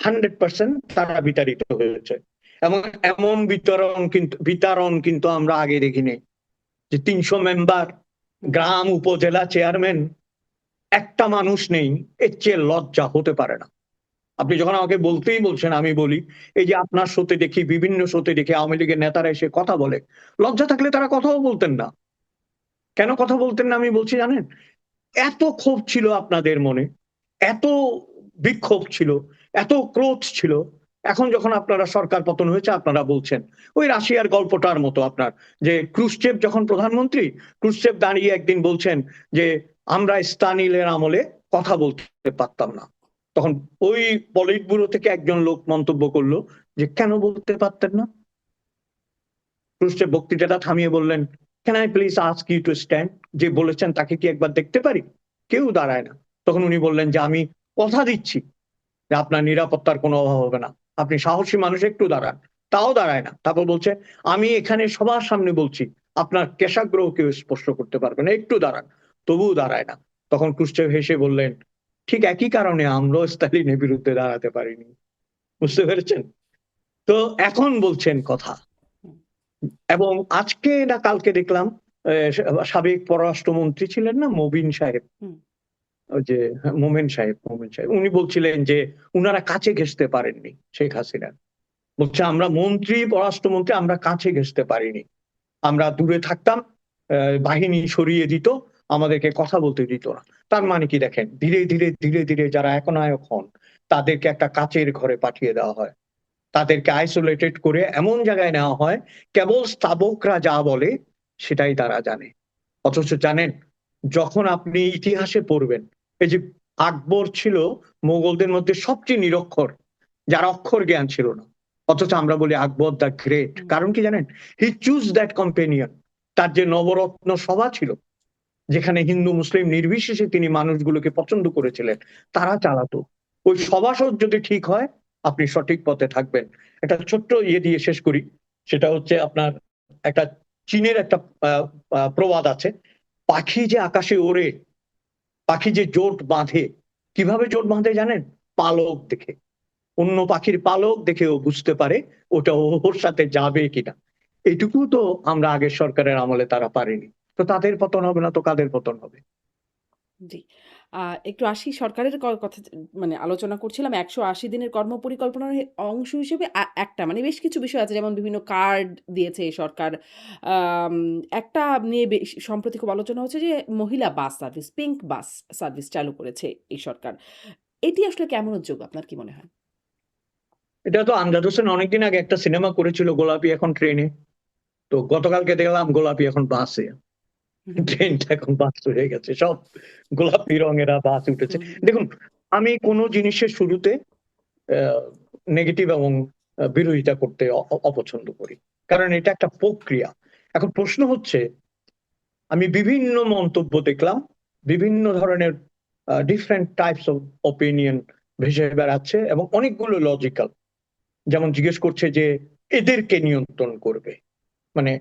100% তারা বিতাড়িত হয়েছে। এবং এমন বিতরণ কিন্তু আমরা আগে দেখিনি, যে 300 মেম্বার, গ্রাম উপজেলা চেয়ারম্যান, একটা মানুষ নেই, এর চেয়ে লজ্জা হতে পারে না। আপনি যখন আমাকে বলতেই বলছেন, আমি বলি এই যে আপনার শোতে দেখি, বিভিন্ন শোতে দেখি আওয়ামী লীগের নেতারা এসে কথা বলে, লজ্জা থাকলে তারা কথাও বলতেন না। কেন কথা বলতেন না আমি বলছি জানেন? এত ক্ষোভ ছিল আপনাদের মনে, এত বিক্ষোভ ছিল, এত ক্রোধ ছিল। এখন যখন আপনারা সরকার পতন হয়েছে আপনারা বলছেন ওই রাশিয়ার গল্পটার মতো আপনার, যে ক্রুশচেভ যখন প্রধানমন্ত্রী, ক্রুশচেভ দাঁড়িয়ে একদিন বলছেন যে আমরা স্তালিনের আমলে কথা বলতে পারতাম না। তখন ওই পলিট ব্যুরো থেকে একজন লোক মন্তব্য করলো যে কেন বলতে পারতেন না? ক্রুশচেভ বক্তৃতাটা থামিয়ে বললেন, can I please ask you to stand, যে বলেছেন তাকে কি একবার দেখতে পারি? কেউ দাঁড়ায় না। তখন উনি বললেন যে আমি কথা দিচ্ছি যে আপনার নিরাপত্তার কোনো অভাব হবে না, আপনি সাহসী মানুষ, একটু দাঁড়ান। তাও দাঁড়ায় না। তারপর বলছে আমি এখানে সবার সামনে বলছি আপনার কেশাগ্রহ কেউ স্পর্শ করতে পারবে না, একটু দাঁড়ান। তবুও দাঁড়ায় না। তখন ক্রুশচেভ হেসে বললেন, ঠিক একই কারণে আমরাও স্তালিনের বিরুদ্ধে দাঁড়াতে পারিনি। বুঝতে পেরেছেন? তো এখন বলছেন কথা। এবং আজকে না কালকে দেখলাম সাবেক পররাষ্ট্রমন্ত্রী ছিলেন না মবিন সাহেব, ওই যে মোমেন সাহেব উনি বলছিলেন যে উনারা কাছে ঘেঁষতে পারেননি শেখ হাসিনা। বলছে আমরা মন্ত্রী, পররাষ্ট্রমন্ত্রী, আমরা কাছে ঘেঁষতে পারিনি, আমরা দূরে থাকতাম, বাহিনী সরিয়ে দিত, আমাদেরকে কথা বলতে দিত না। তার মানে কি দেখেন, ধীরে ধীরে ধীরে ধীরে যারা একনায়ক হন তাদেরকে একটা কাচের ঘরে পাঠিয়ে দেওয়া হয়, তাদেরকে আইসোলেটেড করে এমন জায়গায় নেওয়া হয় কেবল স্তাবকরা যা বলে সেটাই তারা জানে। অথচ জানেন, যখন আপনি ইতিহাসে পড়বেন, এই যে আকবর ছিল মোগলদের মধ্যে সবচেয়ে নিরক্ষর, যার অক্ষর জ্ঞান ছিল না, অথচ আমরা বলি আকবর দ্য গ্রেট। কারণ কি জানেন? হি চুজ দ্যাট কম্পেনিয়ন। তার যে নবরত্ন সভা ছিল, যেখানে হিন্দু মুসলিম নির্বিশেষে তিনি মানুষগুলোকে পছন্দ করেছিলেন, তারা চালাতো। ওই সভাসদ যদি ঠিক হয়, আপনি সঠিক পথে থাকবেন। একটা ছোট্ট ইয়ে দিয়ে শেষ করি, সেটা হচ্ছে আপনার একটা চীনের একটা প্রবাদ আছে, পাখি যে আকাশে ওড়ে, পাখি যে জোট বাঁধে, কিভাবে জোট বাঁধে জানেন? পালক দেখে। অন্য পাখির পালক দেখে ও বুঝতে পারে ওটা ওর সাথে যাবে কিনা। এইটুকু তো আমরা আগের সরকারের আমলে তারা পারেনি। তো তাদের পতন হবে না তো কাদের পতন হবে? জি। আ একটু আসি সরকারের কথা মানে আলোচনা করছিলাম। ১৮০ দিনের কর্মপরিকল্পনার অংশ হিসেবে একটা মানে বেশ কিছু বিষয় আছে যেমন বিভিন্ন কার্ড দিয়েছে এই সরকার। আম একটা নিয়ে সম্প্রতি খুব আলোচনা হচ্ছে যে মহিলা bus service, pink bus service চালু করেছে এই সরকার। এটি আসলে কেমন উদ্যোগ আপনার কি মনে হয়? এটা তো আমজাদ হোসেন অনেকদিন আগে একটা সিনেমা করেছিল, গোলাপী এখন ট্রেনে। তো গতকালকে দেখলাম গোলাপী এখন বাসে। হুম, ট্রেনটা এখন বাস হয়ে গেছে। সব গোলাপি রঙেরা বাস উঠেছে। হুম, হুম, দেখুন, আমি কোন জিনিসের শুরুতে নেগেটিভ এবং বিরোধিতা করতে অপছন্দ করি। কারণ এটা একটা প্রক্রিয়া। এখন প্রশ্ন হচ্ছে, আমি বিভিন্ন মন্তব্য দেখলাম, বিভিন্ন ধরনের ডিফারেন্ট টাইপস অফ ওপিনিয়ন ভেসে বেড়াচ্ছে এবং অনেকগুলো লজিক্যাল। যেমন জিজ্ঞেস করছে যে এদেরকে নিয়ন্ত্রণ করবে, মানে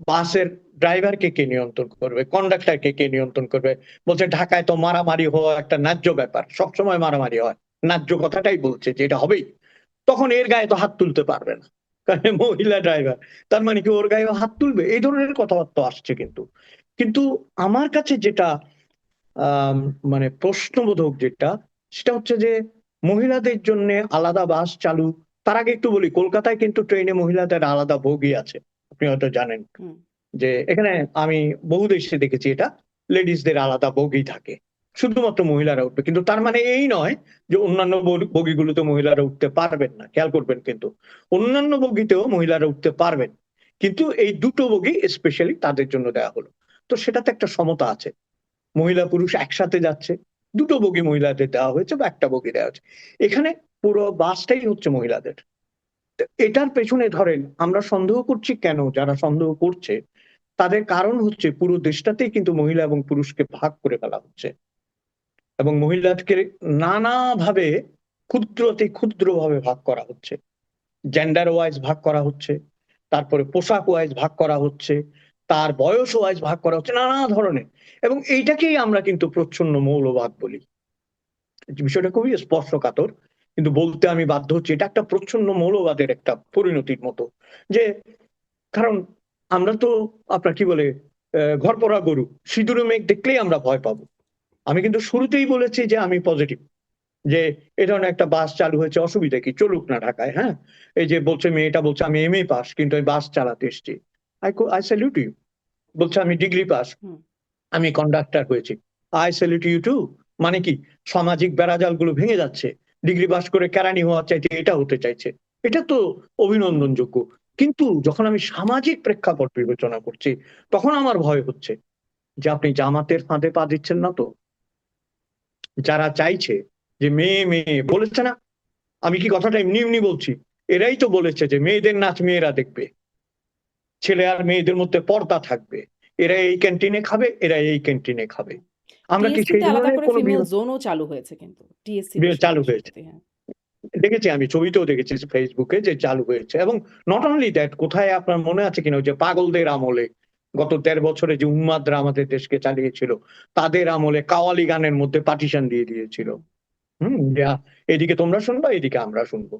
বাসের ড্রাইভারকে কে নিয়ন্ত্রণ করবে, কন্ডাক্টরকে কে নিয়ন্ত্রণ করবে। বলছে ঢাকায় তো মারামারি হওয়া একটা ন্যায্য ব্যাপার, সবসময় মারামারি হয়, ন্যায্য কথাটাই বলছে যে এটা হবেই। তখন এর গায়ে তো হাত তুলতে পারবে না, কারণ মহিলা ড্রাইভার। তার মানে কি ওর গায়ে হাত তুলবে? এই ধরনের কথাবার্তা আসছে। কিন্তু কিন্তু আমার কাছে যেটা আম মানে প্রশ্নবোধক যেটা, সেটা হচ্ছে যে মহিলাদের জন্য আলাদা বাস চালু। তার আগে একটু বলি, কলকাতায় কিন্তু ট্রেনে মহিলাদের আলাদা বগি আছে। আপনি হয়তো জানেন হুম। যে এখানে আমি বহু দেশে দেখেছি এটা, লেডিসদের আলাদা বগি থাকে। শুধুমাত্র মহিলারা উঠবে। কিন্তু তার মানে এই নয় যে অন্যান্য বগিগুলোতে মহিলারা উঠতে পারবেন না। খেয়াল করবেন কিন্তু। অন্যান্য বগিতেও মহিলারা উঠতে পারবেন। কিন্তু এই দুটো বগি স্পেশালি তাদের জন্য দেয়া হলো। তো সেটাতে একটা সমতা আছে। মহিলা পুরুষ একসাথে যাচ্ছে। দুটো বগি মহিলাদের দেওয়া হয়েছে বা একটা বগি দেওয়া হয়েছে। এখানে পুরো বাসটাই হচ্ছে মহিলাদের। তো এটার পেছনে ধরেন আমরা সন্দেহ করছি কেন? যারা সন্দেহ করছে তাদের কারণ হচ্ছে পুরো দেশটাতেই কিন্তু মহিলা এবং পুরুষকে ভাগ করে ফেলা হচ্ছে। এবং মহিলাকে নানাভাবে ক্ষুদ্রতে ক্ষুদ্রভাবে ভাগ করা হচ্ছে। জেন্ডার ওয়াইজ ভাগ করা হচ্ছে। তারপরে পোশাক ওয়াইজ ভাগ করা হচ্ছে। তার বয়স ওয়াইজ ভাগ করা হচ্ছে নানা ধরনের। এবং এইটাকেই আমরা কিন্তু প্রচ্ছন্ন মৌলবাদ বলি। বিষয়টা খুবই স্পর্শকাতর। কিন্তু বলতে আমি বাধ্য হচ্ছি, এটা একটা প্রচ্ছন্ন মৌলবাদের একটা পরিণতির মতো। যে কারণ আমরা তো আপনার কি বলে ঘরপড়া গরু। সিঁদুরে মেঘ দেখলেই আমরা ভয় পাবো। আমি কিন্তু শুরুতেই বলেছি যে আমি পজিটিভ। যে এ ধরনের একটা বাস চালু হয়েছে, অসুবিধা কি? চলুক না ঢাকায়, হ্যাঁ? এই যে বলছে মেয়েটা বলছে আমি এমএ পাস কিন্তু আমি বাস চালাতে এসেছি। I salute you. বলছে আমি ডিগ্রি পাস, হুম। আমি কন্ডাক্টর হয়েছি। I salute you too. মানে কি? সামাজিক বেড়াজালগুলো ভেঙে যাচ্ছে। ডিগ্রি পাস করে কেরানি হওয়ার চাইতে এটা হতে চাইছে। এটা তো অভিনন্দনযোগ্য। কিন্তু যখন আমি সামাজিক প্রেক্ষাপট বিবেচনা করছি, তখন আমার ভয় হচ্ছে যে আপনি জামাতের ফাঁদে পা দিচ্ছেন না তো? যারা চাইছে যে মেয়ে, মেয়ে বলেছে না? আমি কি কথাটা এমনি, এমনি বলছি? এরাই তো বলেছে যে মেয়েদের নাচ মেয়েরা দেখবে। ছেলে আর মেয়েদের মধ্যে পর্দা থাকবে। এরা এই ক্যান্টিনে খাবে, এরা এই ক্যান্টিনে খাবে। আমরা কি সেই টিএসসিতে আলাদা ধরনের করে কোন ফিমেল জোনও চালু হয়েছে কিন্তু। টিএসসি চালু হয়েছে? সম্প্রতি, হ্যাঁ। দেখেছি, আমি ছবিতেও দেখেছি ফেসবুকে যে চালু হয়েছে। এবং নট অনলি দ্যাট, কোথায় আপনার মনে আছে কিনা ওই যে পাগলদের আমলে গত ১৩ বছরে যে উন্মাদরা আমাদের দেশকে চালিয়েছিল, তাদের আমলে কাওয়ালি গানের মধ্যে পার্টিশন দিয়ে দিয়েছিল। হুম, যে এদিকে তোমরা শুনবা, এদিকে আমরা শুনবো।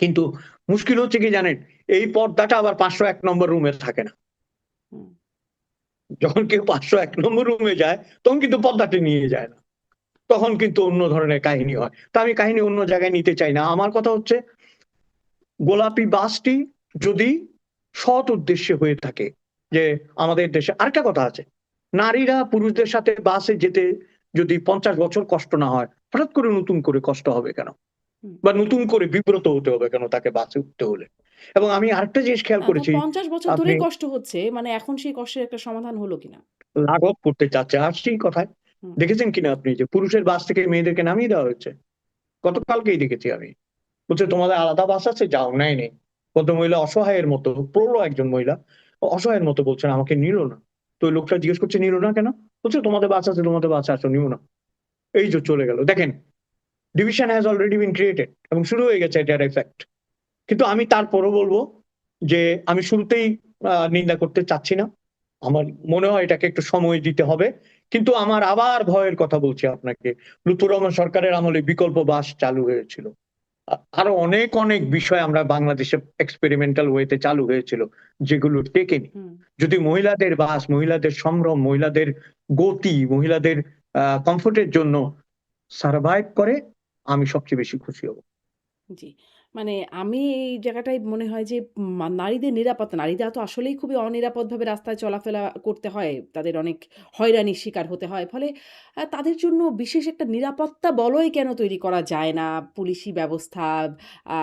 কিন্তু মুশকিল হচ্ছে কি জানেন? এই পর্দাটা আবার ৫০১ নম্বর রুমে থাকে না। হুম। যখন কেউ ৫০১ নম্বর রুমে যায়, তখন কিন্তু পর্দাটা নিয়ে যায় না। তখন কিন্তু অন্য ধরনের কাহিনী হয়। তো আমি কাহিনী অন্য জায়গায় নিতে চাই না। আমার কথা হচ্ছে গোলাপি বাসটি যদি সৎ উদ্দেশ্যে হয়ে থাকে, যে আমাদের দেশে আরেকটা কথা আছে, নারীরা পুরুষদের সাথে বাসে যেতে যদি ৫০ বছর কষ্ট না হয়, হঠাৎ করে নতুন করে কষ্ট হবে কেন? হুম। বা নতুন করে বিব্রত হতে হবে কেন তাকে বাসে উঠতে হলে? এবং আমি আরেকটা জিনিস খেয়াল তা করেছি, ৫০ বছর আপনি ধরেই কষ্ট হচ্ছে। মানে এখন সেই কষ্টের একটা সমাধান হলো কিনা? লাঘব করতে চাচ্ছে, আসছি কথায়। হুম, দেখেছেন কিনা আপনি যে পুরুষের বাস থেকে মেয়েদেরকে নামিয়ে দেওয়া হয়েছে? গতকালকেই দেখেছি আমি। বলছে তোমাদের আলাদা বাস আছে, যাও। নেয়নি। ভদ্রমহিলা অসহায়ের মতো, প্রৌঢ় একজন মহিলা, অসহায়ের মতো বলছেন আমাকে নিল না। তো ওই লোকটা জিজ্ঞেস করছে নিল না কেন, বলছে তোমাদের বাচ্চা আছে, তোমাদের বাচ্চা আছে, নিও না। এই যে চলে গেল। দেখেন, division has already been created এবং শুরু হয়ে গেছে এটার এফেক্ট। কিন্তু আমি তারপরও বলবো যে আমি শুরুতেই নিন্দা করতে চাচ্ছি না, আমার মনে হয় এটাকে একটু সময় দিতে হবে। কিন্তু আমার আবার ভয়ের কথা বলছি আপনাকে, লুৎফর রহমান সরকারের আমলে বিকল্প বাস চালু হয়েছিল, আরো অনেক অনেক বিষয় আমরা বাংলাদেশে এক্সপেরিমেন্টাল ওয়েতে চালু হয়েছিল যেগুলো টেকেনি। যদি মহিলাদের বাস, মহিলাদের সম্ভ্রম, মহিলাদের গতি, মহিলাদের কমফোর্টের জন্য সার্ভাইভ করে, আমি সবচেয়ে বেশি খুশি হব। জি। মানে আমি এই জায়গাটায় মনে হয় যে নারীদের নিরাপত্তা, নারীরা তো আসলেই খুবই অনিরাপদভাবে রাস্তায় চলাফেরা করতে হয়। তাদের অনেক হয়রানির শিকার হতে হয়। ফলে তাদের জন্য বিশেষ একটা নিরাপত্তা বলয় কেন তৈরি করা যায় না? পুলিশি ব্যবস্থা আ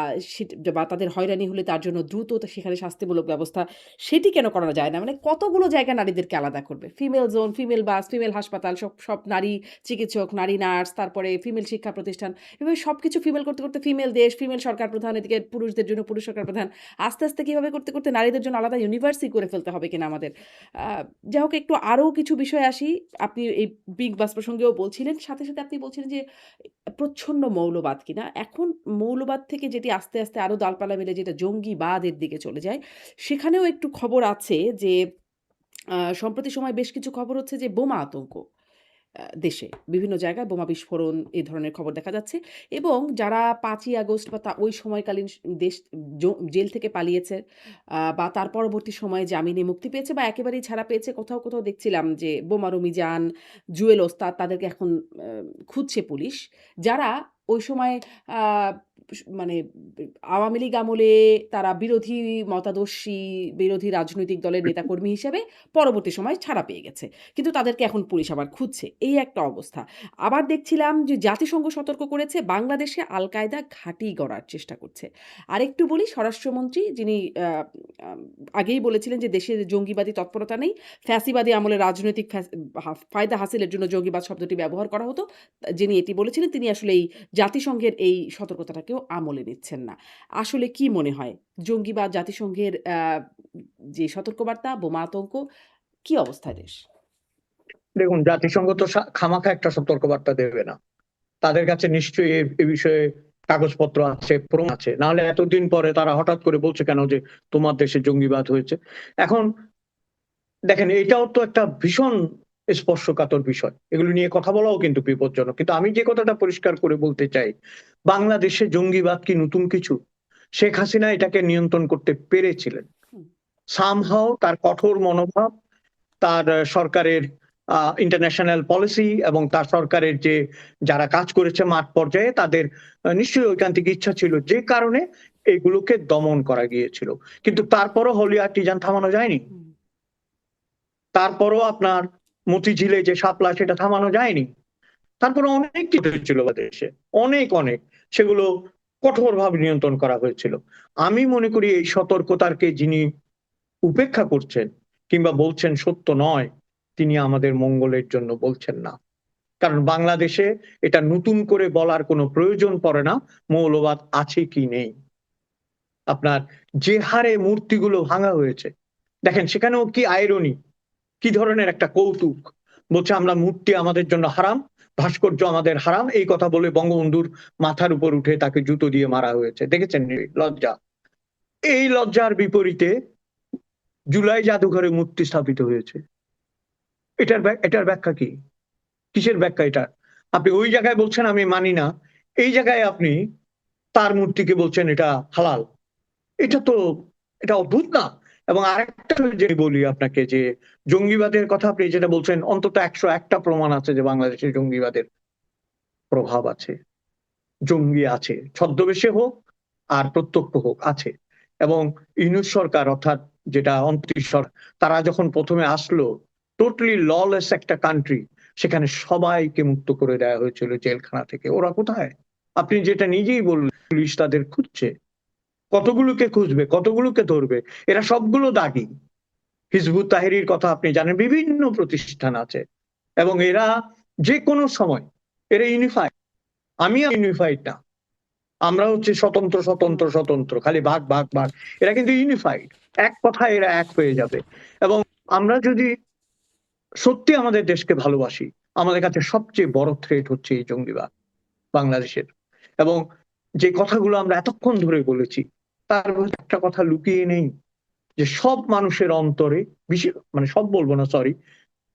বা তাদের হয়রানি হলে তার জন্য দ্রুত সেখানে শাস্তিমূলক ব্যবস্থা, সেটি কেন করা যায় না? মানে কতগুলো জায়গা নারীদেরকে আলাদা করবে। ফিমেল জোন, ফিমেল বাস, ফিমেল হাসপাতাল, সব নারী চিকিৎসক, নারী নার্স, তারপরে ফিমেল শিক্ষা প্রতিষ্ঠান। এভাবে সবকিছু ফিমেল করতে, করতে ফিমেল দেশ, ফিমেল সরকার প্রধান, এদিকে পুরুষদের জন্য পুরুষ সরকার প্রধান। আস্তে, আস্তে কিভাবে করতে, করতে নারীদের জন্য আলাদা ইউনিভার্সই করে ফেলতে হবে কিনা আমাদের। আ যাই হোক, একটু আরো কিছু বিষয়ে আসি। আপনি এই বিগ বাস প্রসঙ্গেও বলছিলেন। সাথে, সাথে আপনি বলছিলেন যে প্রচ্ছন্ন মৌলবাদ কিনা। এখন মৌলবাদ থেকে যেটি আস্তে, আস্তে আরো ডালপালা মেলে যেটা জঙ্গিবাদের দিকে চলে যায়, সেখানেও একটু খবর আছে যে সম্প্রতি সময়ে বেশ কিছু খবর হচ্ছে যে বোমা আতঙ্ক দেশে বিভিন্ন জায়গায় বোমা বিস্ফোরণ, এই ধরনের খবর দেখা যাচ্ছে। এবং যারা ৫ই আগস্ট বা ওই সময়কালীন দেশ জেল থেকে পালিয়েছে বা তার পরবর্তী সময়ে জামিনে মুক্তি পেয়েছে বা একেবারেই ছাড়া পেয়েছে, কোথাও, কোথাও দেখছিলাম যে বোমারু মিজান, জুয়েল ওস্তাদ, তাদেরকে এখন খুঁজছে পুলিশ। যারা ওই সময় আ মানে আওয়ামী লীগ আমলে তারা বিরোধী মতাদর্শী, বিরোধী রাজনৈতিক দলের নেতাকর্মী হিসেবে পরবর্তী সময়ে ছাড়া পেয়ে গেছে। কিন্তু তাদেরকে এখন পুলিশ আবার খুঁজছে। এই একটা অবস্থা। আবার দেখছিলাম যে জাতিসংঘ সতর্ক করেছে বাংলাদেশে আল কায়দা ঘাঁটি গড়ার চেষ্টা করছে। আরেকটু বলি, স্বরাষ্ট্রমন্ত্রী যিনি আম আগেই বলেছিলেন যে দেশে জঙ্গিবাদী তৎপরতা নেই। ফ্যাসিবাদী আমলে রাজনৈতিক ফায়দা হাসিলের জন্য জঙ্গিবাদ শব্দটি ব্যবহার করা হতো। যিনি এটি বলেছিলেন তিনি আসলে এই জাতিসংঘের এই সতর্কতাটাকেও আমলে নিচ্ছেন না। আসলে কি মনে হয়? জঙ্গিবাদ, জাতিসংঘের যে সতর্কবার্তা, বোমা আতঙ্ক, কি অবস্থায় দেশ? দেখুন, জাতিসংঘ তো খামাখা একটা সতর্কবার্তা দেবে না। তাদের কাছে নিশ্চয়ই এ বিষয়ে কাগজপত্র আছে, প্রমাণ আছে, নাহলে এতদিন পরে তারা হঠাৎ করে বলছে কেন যে তোমার দেশে জঙ্গিবাদ হয়েছে। এখন দেখেন, এটাও তো একটা ভীষণ স্পর্শকাতর বিষয়, এগুলো নিয়ে কথা বলাও কিন্তু বিপজ্জনক। কিন্তু আমি যে কথাটা পরিষ্কার করে বলতে চাই, বাংলাদেশে জঙ্গিবাদ কি নতুন কিছু? শেখ হাসিনা এটাকে নিয়ন্ত্রণ করতে পেরেছিলেন। হুম, সামহাও তার কঠোর মনোভাব, তার সরকারের ইন্টারন্যাশনাল পলিসি এবং তার সরকারের যে যারা কাজ করেছে মাঠ পর্যায়ে, তাদের নিশ্চয়ই ঐকান্তিক ইচ্ছা ছিল, যে কারণে এগুলোকে দমন করা গিয়েছিল। কিন্তু তারপরও হলি আর্টিজান থামানো যায়নি। হুম, তারপরও আপনার মতিঝিলে যে শাপলা, সেটা থামানো যায়নি। তারপরে অনেক কিছু ছিল দেশে, অনেক অনেক, সেগুলো কঠোরভাবে নিয়ন্ত্রণ করা হয়েছিল। আমি মনে করি এই সতর্কতাকে যিনি উপেক্ষা করছেন কিংবা বলছেন সত্য নয়, তিনি আমাদের মঙ্গলের জন্য বলছেন না। কারণ বাংলাদেশে এটা নতুন করে বলার কোনো প্রয়োজন পড়ে না মৌলবাদ আছে কি নেই। আপনার যে হারে মূর্তিগুলো ভাঙা হয়েছে, দেখেন সেখানেও কি আইরনি, কি ধরনের একটা কৌতুক। বলছে আমরা মূর্তি আমাদের জন্য হারাম, ভাস্কর্য আমাদের হারাম, এই কথা বলে বঙ্গবন্ধুর মাথার উপর উঠে তাকে জুতো দিয়ে মারা হয়েছে। দেখেছেন লজ্জা? এই লজ্জার বিপরীতে জুলাই জাদুঘরে মূর্তি স্থাপিত হয়েছে। এটার ব্যাখ্যা কি? কিসের ব্যাখ্যা এটা? আপনি ওই জায়গায় বলছেন আমি মানি না, এই জায়গায় আপনি তার মূর্তিকে বলছেন এটা হালাল। এটা তো, এটা অদ্ভুত না? এবং আরেকটা যে বলি আপনাকে, যে জঙ্গিবাদের কথা আপনি যেটা বলছেন, অন্তত 101টা প্রমাণ আছে যে বাংলাদেশে জঙ্গিবাদের প্রভাব আছে, জঙ্গি আছে, ছদ্মবেশে হোক আর প্রত্যক্ষ হোক, আছে। এবং ইউনূস সরকার, অর্থাৎ যেটা অন্তর্বর্তী সরকার, তারা যখন প্রথমে আসলো, টোটালি ললেস একটা কান্ট্রি, সেখানে সবাইকে মুক্ত করে দেওয়া হয়েছিল জেলখানা থেকে। ওরা কোথায়? আপনি যেটা নিজেই বললেন, পুলিশ তাদের খুঁজছে। কতগুলোকে খুঁজবে, কতগুলোকে ধরবে? এরা সবগুলো দাগী। হিজবুত তাহরীর কথা আপনি জানেন, বিভিন্ন প্রতিষ্ঠান আছে, এবং এরা যে কোনো সময়, এরা ইউনিফাইড। আমি ইউনিফাইড না, আমরা হচ্ছে স্বতন্ত্র স্বতন্ত্র স্বতন্ত্র, খালি ভাগ ভাগ ভাগ। এরা কিন্তু ইউনিফাইড, এক কথায় এরা এক হয়ে যাবে। এবং আমরা যদি সত্যি আমাদের দেশকে ভালোবাসি, আমাদের কাছে সবচেয়ে বড় থ্রেট হচ্ছে এই জঙ্গিবাদ বাংলাদেশের। এবং যে কথাগুলো আমরা এতক্ষণ ধরে বলেছি তার মধ্যে একটা কথা লুকিয়ে নেই, যে সব মানুষের অন্তরে, বিশেষ মানে সব বলবো না, সরি,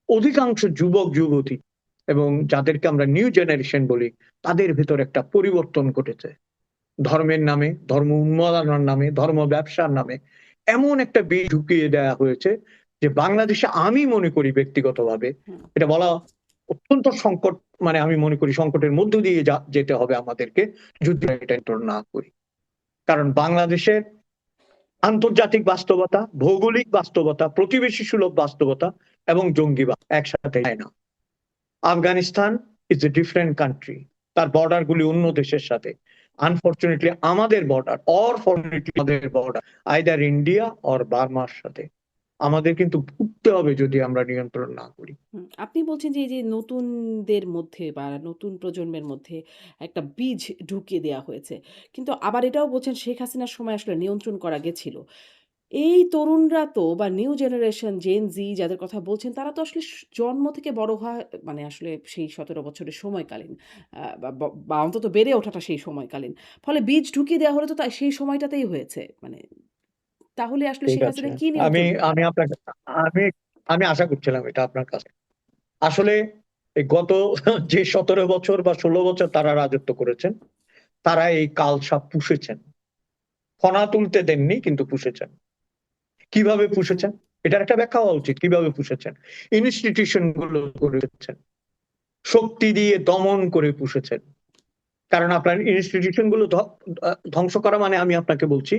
অধিকাংশ যুবক যুবতী এবং যাদেরকে আমরা নিউ জেনারেশন বলি, তাদের ভেতর একটা পরিবর্তন ঘটেছে। ধর্মের নামে, ধর্ম উন্মাদনার নামে, ধর্ম ব্যবসার নামে এমন একটা বীজ ঢুকিয়ে দেওয়া হয়েছে যে বাংলাদেশে, আমি মনে করি ব্যক্তিগতভাবে, হুম, এটা বলা অত্যন্ত সংকট, মানে আমি মনে করি সংকটের মধ্য দিয়ে যেতে হবে আমাদেরকে যদি এটা না করি। কারণ বাংলাদেশের আন্তর্জাতিক বাস্তবতা, ভৌগোলিক বাস্তবতা, প্রতিবেশী সুলভ বাস্তবতা এবং জঙ্গিবাদ একসাথে যায় না। Afghanistan is a different country, তার বর্ডার গুলি অন্য দেশের সাথে। আনফরচুনেটলি আমাদের বর্ডার, অর ফরচুনেটলি আমাদের বর্ডার আইদার ইন্ডিয়া অর বার্মার সাথে। আমাদের কিন্তু ভুগতে হবে যদি আমরা নিয়ন্ত্রণ না করি। হুম। আপনি বলছেন যে এই যে নতুনদের মধ্যে বা নতুন প্রজন্মের মধ্যে একটা বীজ ঢুকিয়ে দেয়া হয়েছে। কিন্তু আবার এটাও বলছেন শেখ হাসিনার সময় আসলে নিয়ন্ত্রণ করা গেছিল। এই তরুণরা তো বা নিউ জেনারেশন জেন জি যাদের কথা বলছেন তারা তো আসলে জন্ম থেকে বড় হওয়া মানে আসলে সেই ১৭ বছরের সময়কালীন বা অন্তত বেড়ে ওঠাটা সেই সময়কালীন। ফলে বীজ ঢুকিয়ে দেওয়া হলে তো সেই সময়টাতেই হয়েছে। মানে তাহলে আসলে ঠিক শেখ আছে, হাসিনা কি আমি নিয়ন্ত্রণ আমি করতেন? আপনাকে আমি আমি আশা করছিলাম এটা আপনার কাছে। আসলে এই গত যে 17 বছর বা 16 বছর তারা রাজত্ব করেছেন, তারা এই কালসাপ পুষেছেন। ফনা তুলতে দেননি, কিন্তু পুষেছেন। কিভাবে পুষেছেন এটার একটা ব্যাখ্যা হওয়া উচিত। কিভাবে পুষেছেন? ইনস্টিটিউশন গুলো করেছেন, শক্তি দিয়ে দমন করে পুষেছেন। কারণ আপনার ইনস্টিটিউশন গুলো ধ্বংস করা মানে, আমি আপনাকে বলছি,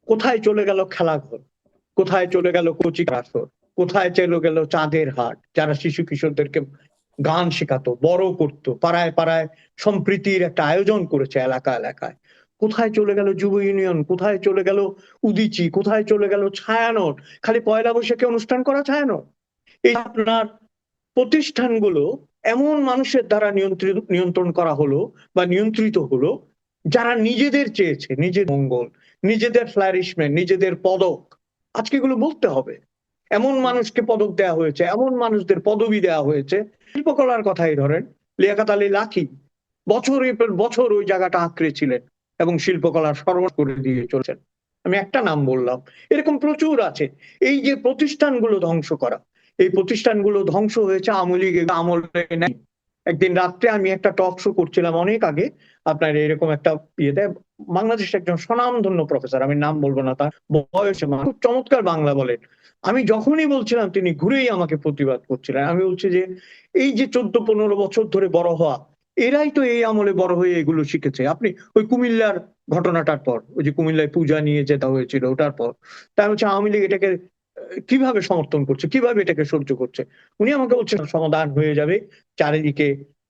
কোথায় চলে গেল খেলাঘর, কোথায় চলে গেল কচি কাঁচর, কোথায় চলে গেল চাঁদের হাট, যারা শিশু কিশোরদেরকে গান শেখাতো, বড় করতো, পাড়ায় পাড়ায় সম্প্রীতির একটা আয়োজন করেছে এলাকা এলাকায়। কোথায় চলে গেল যুব ইউনিয়ন, কোথায় চলে গেল উদীচী, কোথায় চলে গেল ছায়ানট? খালি পয়লা বৈশাখে অনুষ্ঠান করা ছায়ানট। এই আপনার প্রতিষ্ঠানগুলো এমন মানুষের দ্বারা নিয়ন্ত্রণ করা হলো বা নিয়ন্ত্রিত হলো, যারা নিজেদের চেয়েছে নিজের মঙ্গল, নিজেদের ফ্লারিশমেন্ট, নিজেদের পদক। আজকে এগুলো বলতে হবে। এমন হুম, মানুষকে পদক দেওয়া হয়েছে, এমন মানুষদের পদবি দেওয়া হয়েছে। শিল্পকলার কথাই ধরেন, লিয়াকত আলী লাকী বছরের পর বছর ওই জায়গাটা আঁকড়ে ছিলেন এবং শিল্পকলার সর্বনাশ করে দিয়ে চলেছেন। আমি একটা নাম বললাম, এরকম প্রচুর আছে। এই যে প্রতিষ্ঠানগুলো ধ্বংস করা, এই প্রতিষ্ঠানগুলো ধ্বংস হয়েছে আওয়ামী লীগ আমলে নাই। একদিন রাত্রে আমি একটা টক শো করছিলাম অনেক আগে, আপনার এরকম একটা ইয়েতে, বাংলাদেশের একজন স্বনামধন্য প্রফেসর, আমি নাম বলবো না, তার বয়সে খুব চমৎকার বাংলা বলেন। আমি যখনই বলছিলাম তিনি ঘুরেই আমাকে প্রতিবাদ করছিলেন। আমি বলছি যে এই যে 14-15 বছর ধরে বড় হওয়া, এরাই তো এই আমলে বড় হয়ে এগুলো শিখেছে। আপনি ওই কুমিল্লার ঘটনাটার পর, ওই যে কুমিল্লায় পূজা নিয়ে যেতে হয়েছিল ওটার পর, তাই হচ্ছে আওয়ামী লীগ এটাকে কিভাবে সমর্থন করছে, কিভাবে এটাকে সহ্য করছে। উনি আমাকে বলছেন সমাধান হয়ে যাবে, চারিদিকে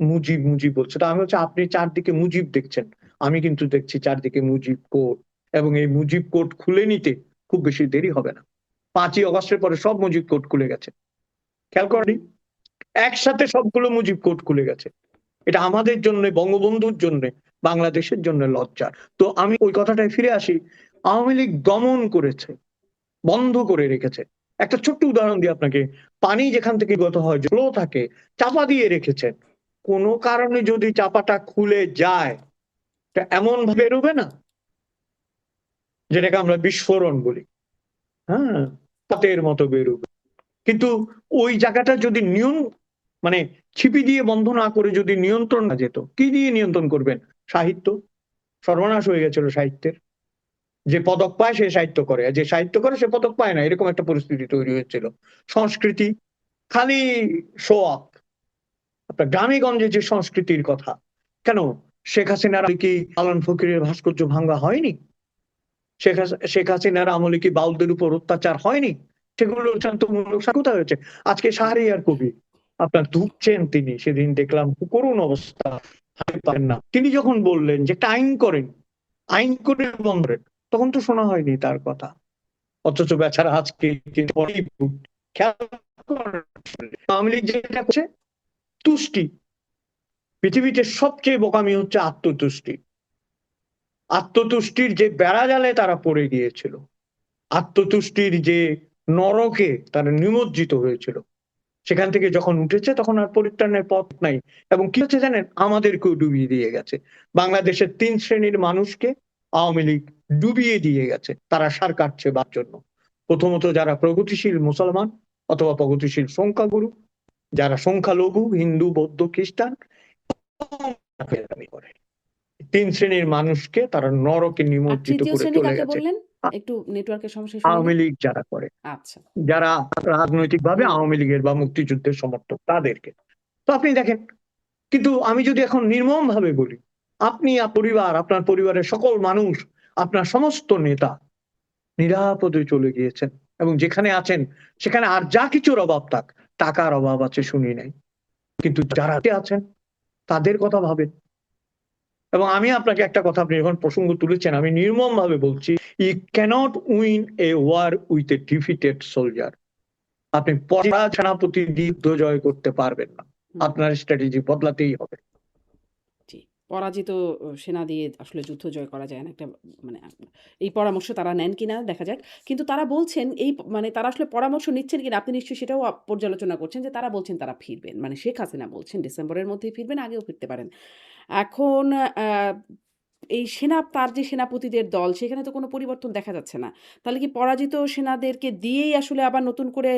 মুজিব মুজিব বলছে। তো আমি হচ্ছে, আপনি চারদিকে মুজিব দেখছেন, আমি কিন্তু দেখছি চারদিকে মুজিব কোড। এবং এই মুজিব কোড খুলে নিতে খুব বেশি দেরি হবে না। 5ই অগস্টের পরে সব মুজিব কোড খুলে গেছে, খেয়াল হুম, করেনি? একসাথে সবগুলো মুজিব কোড খুলে গেছে। এটা আমাদের জন্য, বঙ্গবন্ধুর জন্য, বাংলাদেশের জন্য লজ্জা। তো আমি ওই কথাটায় ফিরে আসি। আওয়ামী লীগ দমন করেছে, বন্ধ করে রেখেছে। একটা ছোট্ট উদাহরণ দিই আপনাকে। পানি যেখান থেকে গত হয়, ফ্লো থাকে, চাপা দিয়ে রেখেছেন। কোনো কারণে যদি চাপাটা খুলে যায়, তা এমন ভাবে বেরোবে না, যেটাকে আমরা বিস্ফোরণ বলি, হ্যাঁ, পাতের মতো বেরোবে। কিন্তু ওই জায়গাটা যদি মানে ছিপি দিয়ে বন্ধ না করে যদি নিয়ন্ত্রণ না যেত, কি দিয়ে নিয়ন্ত্রণ করবেন? সাহিত্য। সর্বনাশ হয়ে গেছিল সাহিত্যের। যে পদক পায় সে সাহিত্য করে, আর যে সাহিত্য করে সে পদক পায় না, এরকম একটা পরিস্থিতি তৈরি হয়েছিল। সংস্কৃতি খালি শো অফ। আপনার গ্রামে গঞ্জে যে সংস্কৃতির কথা, কেন শেখ হাসিনার আমলে কি আলান ফকিরের ভাস্কর্য ভাঙ্গা হয়নি? শেখ হাসিনার আমলে কি বাউলদের উপর অত্যাচার হয়নি? সেগুলো দৃষ্টান্তমূলক কোথায় হয়েছে? আজকে শাহরিয়ার কবির আপনার ধুঁকছেন তিনি, সেদিন দেখলাম করুণ অবস্থা, হাঁটতে পারেন না। তিনি যখন বললেন যে একটা আইন করেন, আইন করে বন্ধ করেন, তখন তো শোনা হয়নি তার কথা। অথচ বেচারা আজকে কিন্তু খেয়াল করেন, আওয়ামী লীগ যেটা করছে, তুষ্টি। পৃথিবীতে সবচেয়ে বোকামি হচ্ছে আত্মতুষ্টি। আত্মতুষ্টির যে বেড়াজালে তারা পড়ে গিয়েছিল, আত্মতুষ্টির যে নরকে তারা নিমজ্জিত হয়েছিল। সেখান থেকে যখন উঠেছে তখন আর পরিত্রাণের পথ নাই। এবং কি হচ্ছে জানেন, আমাদেরকেও ডুবিয়ে দিয়ে গেছে। বাংলাদেশের 3 শ্রেণীর মানুষকে আওয়ামী লীগ ডুবিয়ে দিয়ে গেছে তারা সার কাটছে বার জন্য। প্রথমত যারা প্রগতিশীল মুসলমান অথবা প্রগতিশীল সংখ্যাগুরু, যারা সংখ্যালঘু হিন্দু বৌদ্ধ খ্রিস্টান করে 3 শ্রেণীর মানুষকে তারা নরকে আর নিমজ্জিত তৃতীয় করে শ্রেণী চলে কাকে গেছে। বললেন? একটু নেটওয়ার্কের সমস্যায় শুনি না। আওয়ামী লীগ যারা করে, আচ্ছা। যারা রাজনৈতিকভাবে হুম, আওয়ামী লীগের বা মুক্তিযুদ্ধের সমর্থক তাদেরকে। তো আপনি দেখেন, কিন্তু আমি যদি এখন নির্মম ভাবে বলি, আপনি পরিবার, আপনার পরিবারের সকল মানুষ, আপনার সমস্ত নেতা নিরাপদে চলে গিয়েছেন এবং যেখানে আছেন সেখানে আর যা কিছুর অভাব থাক, টাকার অভাব আছে শুনি নাই, কিন্তু যারা আছেন তাদের কথা ভাবেন। এবং আমি আপনাকে একটা কথা, আপনি যখন প্রসঙ্গ তুলেছেন, আমি নির্মম ভাবে বলছি, you cannot win a war with a defeated soldier. আপনি পরা সেনাপতি দিয়ে যুদ্ধ জয় করতে পারবেন না, হুম, আপনার স্ট্র্যাটেজি বদলাতেই হবে। জি। পরাজিত সেনা দিয়ে আসলে যুদ্ধ জয় করা যায় না। একটা মানে এই পরামর্শ তারা নেন কিনা দেখা যাক। কিন্তু তারা বলছেন এই মানে তারা আসলে পরামর্শ নিচ্ছেন কিনা আপনি নিশ্চয়ই সেটাও পর্যালোচনা করছেন যে তারা বলছেন তারা ফিরবেন। মানে শেখ হাসিনা বলছেন ডিসেম্বরের মধ্যেই ফিরবেন, আগেও ফিরতে পারেন। এখন আ এই তার যে সেনাপতিদের দল সেখানে তো কোনো পরিবর্তন দেখা যাচ্ছে না। তাহলে কি পরাজিত সেনাদেরকে দিয়েই আসলে আবার নতুন করে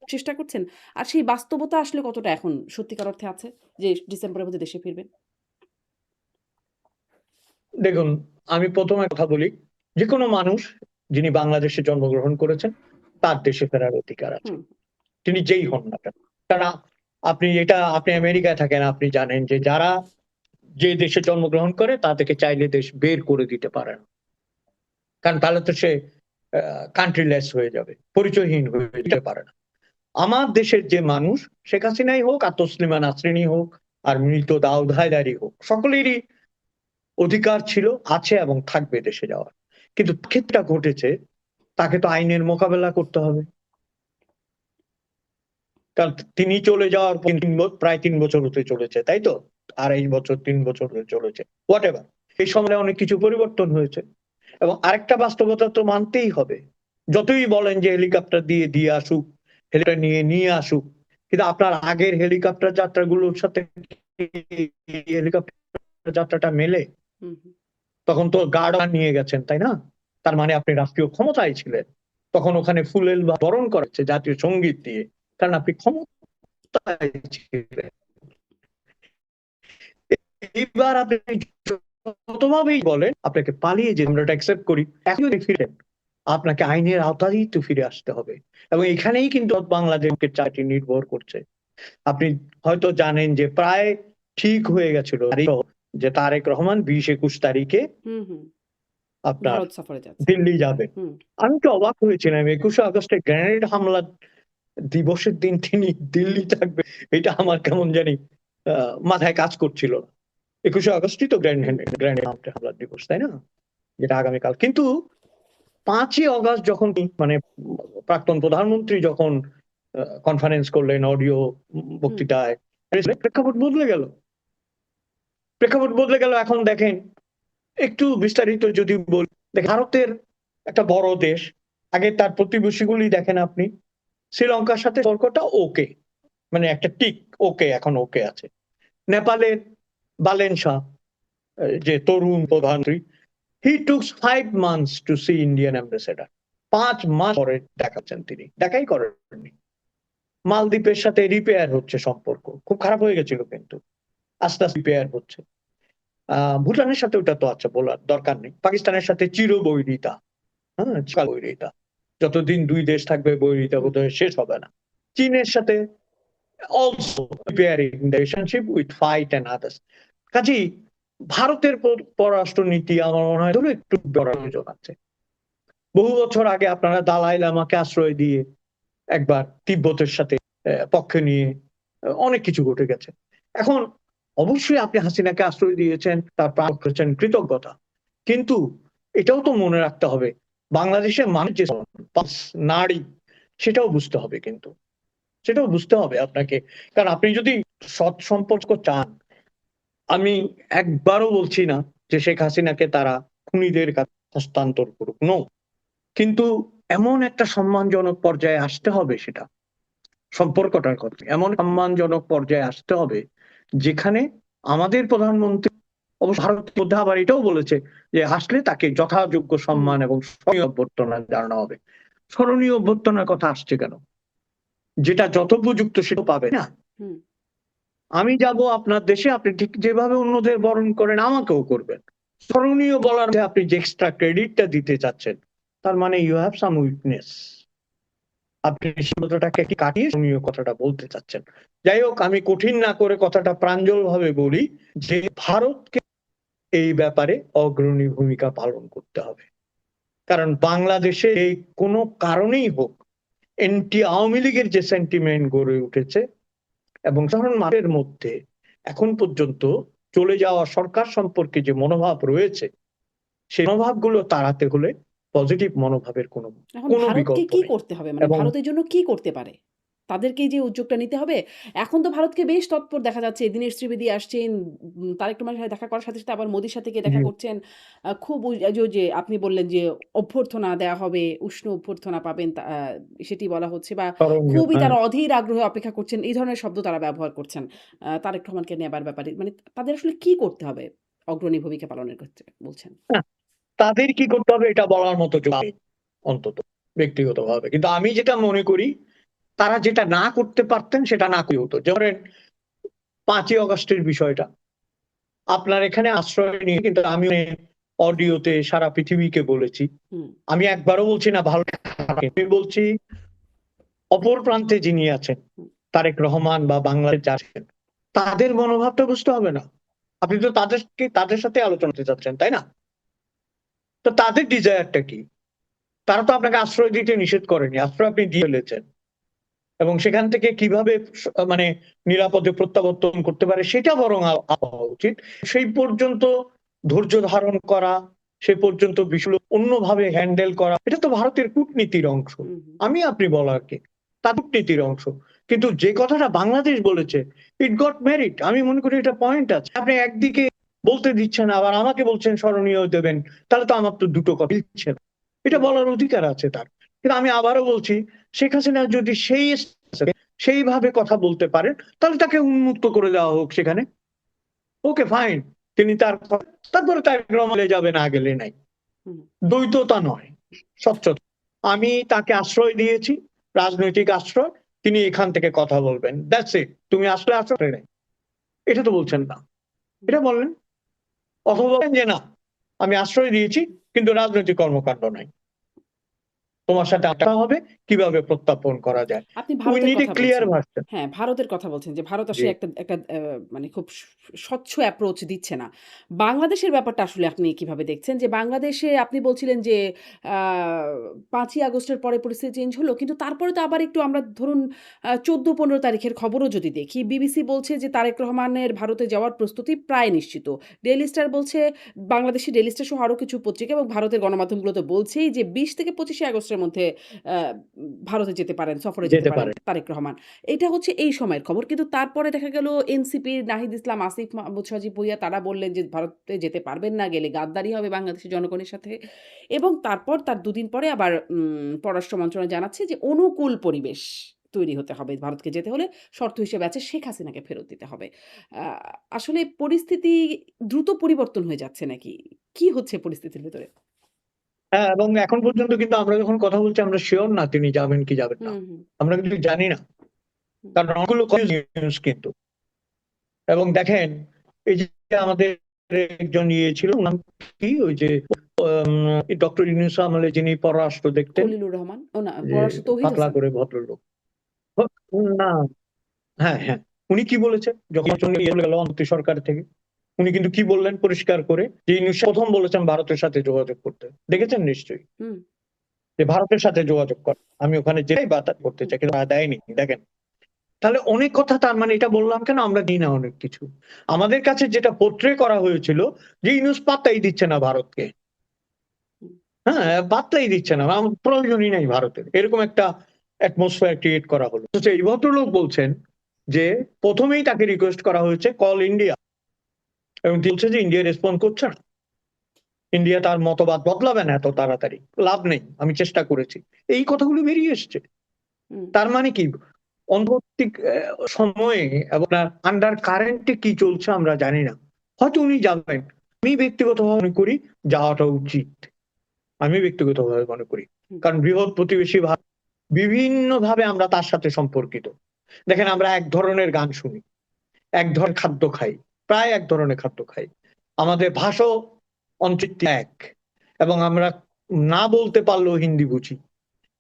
চেষ্টা করছেন? আর সেই বাস্তবতা আসলে কতটা এখন সত্যিকার অর্থে আছে যে ডিসেম্বরের মধ্যে দেশে ফিরবেন? দেখুন, আমি প্রথমে কথা বলি, যে কোনো মানুষ যিনি বাংলাদেশে জন্মগ্রহণ করেছেন তার দেশে ফেরার অধিকার আছে, হুম, তিনি যেই হন না কেন। কারণ আপনি আমেরিকায় থাকেন, আপনি জানেন যে যারা যে দেশে জন্মগ্রহণ করে তা থেকে চাইলে দেশ বের করে দিতে পারে না। কারণ তাহলে তো সে কান্ট্রিলেস হয়ে যাবে, পরিচয়হীন হয়ে যেতে পারে না। আমার দেশের যে মানুষ, শেখ হাসিনাই হোক আর তসলিমা নাসরিনই হোক আর মৃত দাউদ হায়দারি হোক, সকলেরই অধিকার ছিল, আছে এবং থাকবে দেশে যাওয়ার। কিন্তু ক্ষেত্রটা ঘটেছে, তাকে তো আইনের মোকাবেলা করতে হবে। কারণ তিনি চলে যাওয়ার পর প্রায় 3 বছর হতে চলেছে, তাই তো? 2.5 বছর 3 বছর হতে চলেছে, হোয়াট এভার। এই সময়ে অনেক কিছু পরিবর্তন হয়েছে। এবং আরেকটা বাস্তবতা তো মানতেই হবে, যতই বলেন যে হেলিকপ্টার দিয়ে দিয়ে আসুক, হেলিকপ্টার নিয়ে আসুক, কিন্তু আপনার আগের হেলিকপ্টার যাত্রাগুলোর সাথে হেলিকপ্টার যাত্রাটা মেলে? হুম, হুম। তখন তো গার্ড নিয়ে গেছেন, তাই না? তার মানে আপনি রাষ্ট্রীয় ক্ষমতায় ছিলেন। তখন ওখানে ফুলেল বা বরণ করা হচ্ছে জাতীয় সঙ্গীত দিয়ে, কারণ আপনি ক্ষমতায় ছিলেন। এইবার আপনি যতভাবেই বলেন আপনাকে পালিয়ে যে আমরা অ্যাকসেপ্ট করি, এখন যদি ফিরেন আপনাকে আইনের আওতাতেই তো ফিরে আসতে হবে। এবং এখানেই কিন্তু বাংলাদেশের চাকরি নির্ভর করছে। আপনি হয়তো জানেন যে প্রায় ঠিক হয়ে গেছিল যে তারেক রহমান 20-21 তারিখে হুম, হুম। আপনার ভারত সফরে যাচ্ছেন। দিল্লি যাবেন। হুম, আমি তো অবাক হয়েছিলাম, 21শে আগস্টে গ্রেনেড হামলা দিবসের দিন তিনি দিল্লি থাকবে, এটা আমার কেমন জানি মাথায় কাজ করছিল না। 21শে আগস্টই তো গ্রেনেড হামলা দিবস, তাই না? যেটা আগামীকাল। কিন্তু 5ই অগাস্ট যখন মানে প্রাক্তন প্রধানমন্ত্রী যখন কনফারেন্স করলেন অডিও হুম। বক্তৃতায়, প্রেক্ষাপট বদলে গেল। প্রেক্ষাপট বদলে গেল। এখন দেখেন, একটু বিস্তারিত যদি বলি, ভারতের একটা বড় দেশ, আগে তার প্রতিবেশীগুলি দেখেন আপনি, শ্রীলঙ্কার সাথে সম্পর্কটা ওকে, মানে একটা টিক, ওকে, এখন ওকে আছে। নেপালের বালেন শাহ, যে তরুণ প্রধানমন্ত্রী, he took 5 months to see Indian ambassador. 5 মাস পরে দেখাচ্ছেন, তিনি দেখাই করেননি। মালদ্বীপের সাথে রিপেয়ার হচ্ছে সম্পর্ক, খুব খারাপ হয়ে গেছিল কিন্তু আস্তে আস্তে রিপেয়ার হচ্ছে। ভুটানের সাথে ওটা তো আচ্ছা বলার দরকার নেই। পাকিস্তানের সাথে চিরবৈরিতা, হ্যাঁ, চির বৈরিতা, যতদিন দুই দেশ থাকবে বৈরিতা হুম, বোধহয় শেষ হবে না। চীনের সাথে also repairing the relationship with fight and others. কাজেই ভারতের পররাষ্ট্র নীতি আমার মনে হয় ধরো একটু প্রয়োজন আছে। বহু বছর আগে আপনারা দালাই লামাকে আশ্রয় দিয়ে একবার তিব্বতের সাথে পক্ষে নিয়ে অনেক কিছু ঘটে গেছে। এখন অবশ্যই আপনি হাসিনাকে আশ্রয় দিয়েছেন, তার প্রাণ করেছেন, কৃতজ্ঞতা। কিন্তু এটাও তো মনে রাখতে হবে, বাংলাদেশের মানুষ যে নারী, সেটাও বুঝতে হবে, কিন্তু সেটাও বুঝতে হবে আপনাকে। কারণ আপনি যদি সৎ সম্পর্ক চান, আমি একবারও বলছি না যে শেখ হাসিনাকে তারা খুনিদের কাছে হস্তান্তর করুক, নো। কিন্তু এমন একটা সম্মানজনক পর্যায়ে আসতে হবে, সেটা সম্পর্কটার কথা, এমন সম্মানজনক পর্যায়ে আসতে হবে যেখানে আমাদের প্রধানমন্ত্রী অবশ্য ভারতের মধ্যে আবার এটাও বলেছে যে আসলে তাকে যথাযোগ্য সম্মান এবং স্মরণীয় অভ্যর্থনা জানানো হবে। স্মরণীয় অভ্যর্থনার কথা আসছে কেন? যেটা যথোপযুক্ত সেটা পাবে না। হুম আমি যাব আপনার দেশে, আপনি ঠিক যেভাবে অন্যদের বরণ করেন আমাকেও করবেন। স্মরণীয় বলার মধ্যে আপনি যে এক্সট্রা ক্রেডিটটা দিতে চাচ্ছেন, তার মানে ইউ হ্যাভ সাম উইকনেস। আপনি সীমাটাকে কি কাটিয়ে স্মরণীয় কথাটা বলতে চাচ্ছেন। যাই হোক, আমি কঠিন না করে কথাটা প্রাঞ্জল ভাবে বলি যে ভারতকে এই ব্যাপারে অগ্রণী ভূমিকা পালন করতে হবে। কারণ বাংলাদেশে এই কোনো কারণেই হোক এনটি আওয়ামী লীগের যে সেন্টিমেন্ট গড়ে উঠেছে এবং সাধারণ মানুষের মধ্যে এখন পর্যন্ত চলে যাওয়া সরকার সম্পর্কে যে মনোভাব রয়েছে, সেই মনোভাবগুলো তাড়াতে হলে পজিটিভ মনোভাবের কোনো এখন কোনো ভারতকে বিকল্প কি নেই। করতে হবে? মানে এবং ভারতের জন্য কি করতে পারে? তাদেরকে যে উদ্যোগটা নিতে হবে, এখন তো ভারতকে বেশ তৎপর দেখা যাচ্ছে। দীনেশ ত্রিবেদী আসছেন, তারেক রহমানের সাথে দেখা করার সাথে, সাথে আবার মোদির সাথে গিয়ে জি, দেখা করছেন। খুব যে আপনি বললেন যে অভ্যর্থনা দেওয়া হবে, উষ্ণ অভ্যর্থনা পাবেন সেটি বলা হচ্ছে বা স্মরণীয়, খুবই হ্যাঁ। তারা অধীর আগ্রহে অপেক্ষা করছেন। এই ধরনের শব্দ তারা ব্যবহার করছেন। তারেক রহমানকে নেবার ব্যাপারে। মানে তাদের আসলে কি করতে হবে অগ্রণী ভূমিকা পালনের ক্ষেত্রে বলছেন? হ্যাঁ, তাদের কি করতে হবে এটা বলার মতো যোগ্য আমি অন্তত ব্যক্তিগতভাবে। কিন্তু আমি যেটা মনে করি তারা যেটা না করতে পারতেন সেটা না করে হতো। যেমন 5ই অগস্টের বিষয়টা আপনার এখানে আশ্রয় নিয়ে কিন্তু আমি অডিওতে সারা পৃথিবীকে বলেছি, হুম, আমি একবারও বলছি না ভালো, আমি বলছি অপর প্রান্তে যিনি আছেন হুম, তারেক রহমান বা বাংলাদেশ আছেন তাদের মনোভাবটা বুঝতে হবে না? আপনি তো তাদের সাথে আলোচনা করতে চাচ্ছেন, তাই না? তো তাদের ডিজায়ারটা কি? তারা তো আপনাকে আশ্রয় দিতে নিষেধ করেনি, আশ্রয় আপনি দিয়ে ফেলেছেন। এবং সেখান থেকে কিভাবে মানে নিরাপদে প্রত্যাবর্তন করতে পারে সেটা বরং হওয়া উচিত। সেই পর্যন্ত ধৈর্য ধারণ করা, সে পর্যন্ত বিষয়গুলো অন্যভাবে হ্যান্ডেল করা, এটা তো ভারতের কূটনীতির অংশ। হুম, হুম, আমি আপনি বলার কি, তা কূটনীতির অংশ। কিন্তু যে কথাটা বাংলাদেশ বলেছে, ইট গট মেরিট। আমি মনে করি এটা পয়েন্ট আছে। আপনি একদিকে বলতে দিচ্ছেন আবার আমাকে বলছেন স্মরণীয় দেবেন, তাহলে তো আমার তো দুটো কথা দিচ্ছে না। এটা হুম, বলার অধিকার আছে তার। কিন্তু আমি আবারও বলছি, শেখ হাসিনা যদি সেইভাবে কথা বলতে পারেন তাহলে তাকে উন্মুক্ত করে দেওয়া হোক সেখানে। ওকে ফাইন, তিনি তারপরে তারেক রহমান যাবে না গেলে নাই। হুম, দ্বৈততা নয়, স্বচ্ছতা। আমি তাকে আশ্রয় দিয়েছি, রাজনৈতিক আশ্রয়, তিনি এখান থেকে কথা বলবেন, দ্যাটস ইট। তুমি আসলে আশ্রয় নেই, এটা তো বলছেন না। হুম। এটা বললেন। অথবা বলেন যে না, আমি আশ্রয় দিয়েছি কিন্তু রাজনৈতিক কর্মকাণ্ড নাই, তোমার সাথে আটা হবে কিভাবে প্রত্যাপন করা যায়। আপনি উই ভারতের নিড এ কথা ক্লিয়ার বলছেন। ভার্সন। হ্যাঁ, ভারতের কথা বলছেন যে ভারত জি। আসলে একটা একটা মানে খুব স্বচ্ছ অ্যাপ্রোচ দিচ্ছে না। বাংলাদেশের ব্যাপারটা আসলে আপনি কিভাবে দেখছেন? যে বাংলাদেশে আপনি বলছিলেন যে আ ৫ই আগস্টের পরে পরিস্থিতি চেঞ্জ হলো। কিন্তু তারপরে তো আবার একটু আমরা ধরুন ১৪-১৫ তারিখের খবরও যদি দেখি, বিবিসি বলছে যে তারেক রহমানের ভারতে যাওয়ার প্রস্তুতি প্রায় নিশ্চিত। ডেইলি স্টার বলছে, বাংলাদেশি ডেইলি স্টার সহ আরো কিছু পত্রিকা এবং ভারতের গণমাধ্যমগুলো তো বলছেই যে ২০ থেকে ২৫ আগস্টের মধ্যে আ ভারতে যেতে পারেন, সফরে যেতে যেতে পারেন পারে। তারেক রহমান। এটা হচ্ছে এই সময়ের খবর। কিন্তু তারপরে দেখা গেল এনসিপির নাহিদ ইসলাম, আসিফ মাহমুদ সজীব ভুইয়া তারা বললেন যে ভারতে যেতে পারবেন না, গেলে গাদ্দারি হবে বাংলাদেশের জনগণের সাথে। এবং তারপর তার দুদিন পরে আবার পররাষ্ট্র মন্ত্রণালয় জানাচ্ছে যে অনুকূল পরিবেশ তৈরি হতে হবে। ভারতকে যেতে হলে শর্ত হিসেবে আছে শেখ হাসিনাকে ফেরত দিতে হবে। আ আসলে পরিস্থিতি দ্রুত পরিবর্তন হয়ে যাচ্ছে নাকি? কি হচ্ছে পরিস্থিতির ভেতরে? হ্যাঁ, এবং এখন পর্যন্ত কিন্তু আমরা যখন কথা বলছি আমরা শিওর না তিনি যাবেন কি যাবেন না। হুম, হুম, আমরা কিন্তু জানি না। হুম। কারণ অনেকগুলো নিউজ কিন্তু। এবং দেখেন এই যে আমাদের একজন ইয়ে ছিল, ওর নাম কি ওই যে ডক্টর ইউনূস আমলে যিনি পররাষ্ট্র দেখতেন, খলিলুর রহমান। ও না, যে পররাষ্ট্র তৌহিদ পাতলা হোসেন। করে ভদ্রলোক। না, হ্যাঁ, হ্যাঁ। উনি কি বলেছেন যখন চলে গেল অন্তর্বর্তী সরকার থেকে? উনি কিন্তু কি বললেন পরিষ্কার করে যে ইউনূস প্রথম বলেছেন ভারতের সাথে যোগাযোগ করতে। দেখেছেন নিশ্চয়ই হুম, যে ভারতের সাথে যোগাযোগ কর, আমি ওখানে যেটাই বার্তা করতে হুম, চাই কিন্তু দেয়নি। দেখেন, তাহলে অনেক কথা, তার মানে এটা বললাম কেন আমরা দিই না অনেক কিছু। আমাদের কাছে যেটা পোট্রে করা হয়েছিল যে ইউনূস পাত্তাই দিচ্ছে না ভারতকে। হুম, হ্যাঁ, পাত্তাই দিচ্ছে না, আমার প্রয়োজনই নাই ভারতের, এরকম একটা অ্যাটমসফিয়ার ক্রিয়েট করা হলো। তো এই ভদ্রলোক বলছেন যে প্রথমেই তাকে রিকোয়েস্ট করা হয়েছে কল ইন্ডিয়া, এবং তিনি বলছে যে ইন্ডিয়া রেসপন্ড করছে না, ইন্ডিয়া তার মতবাদ বদলাবে না এত তাড়াতাড়ি, লাভ নেই, আমি চেষ্টা করেছি, এই কথাগুলো বেরিয়ে এসছে। হুম। তার মানে কি? অন্তর্বর্তী সময়ে এবং আন্ডার কারেন্টে কি চলছে আমরা জানি না, হয়তো উনি যাবেন। আমি ব্যক্তিগতভাবে মনে করি যাওয়াটা উচিত, আমি ব্যক্তিগতভাবে মনে করি। কারণ বৃহৎ প্রতিবেশী বিভিন্ন ভাবে আমরা তার সাথে সম্পর্কিত। দেখেন, আমরা এক ধরনের গান শুনি, এক ধরনের খাদ্য খাই, প্রায় এক ধরনের খাদ্য খাই, আমাদের ভাষাও অঞ্চিত এক, এবং আমরা না বলতে পারলেও হিন্দি বুঝি।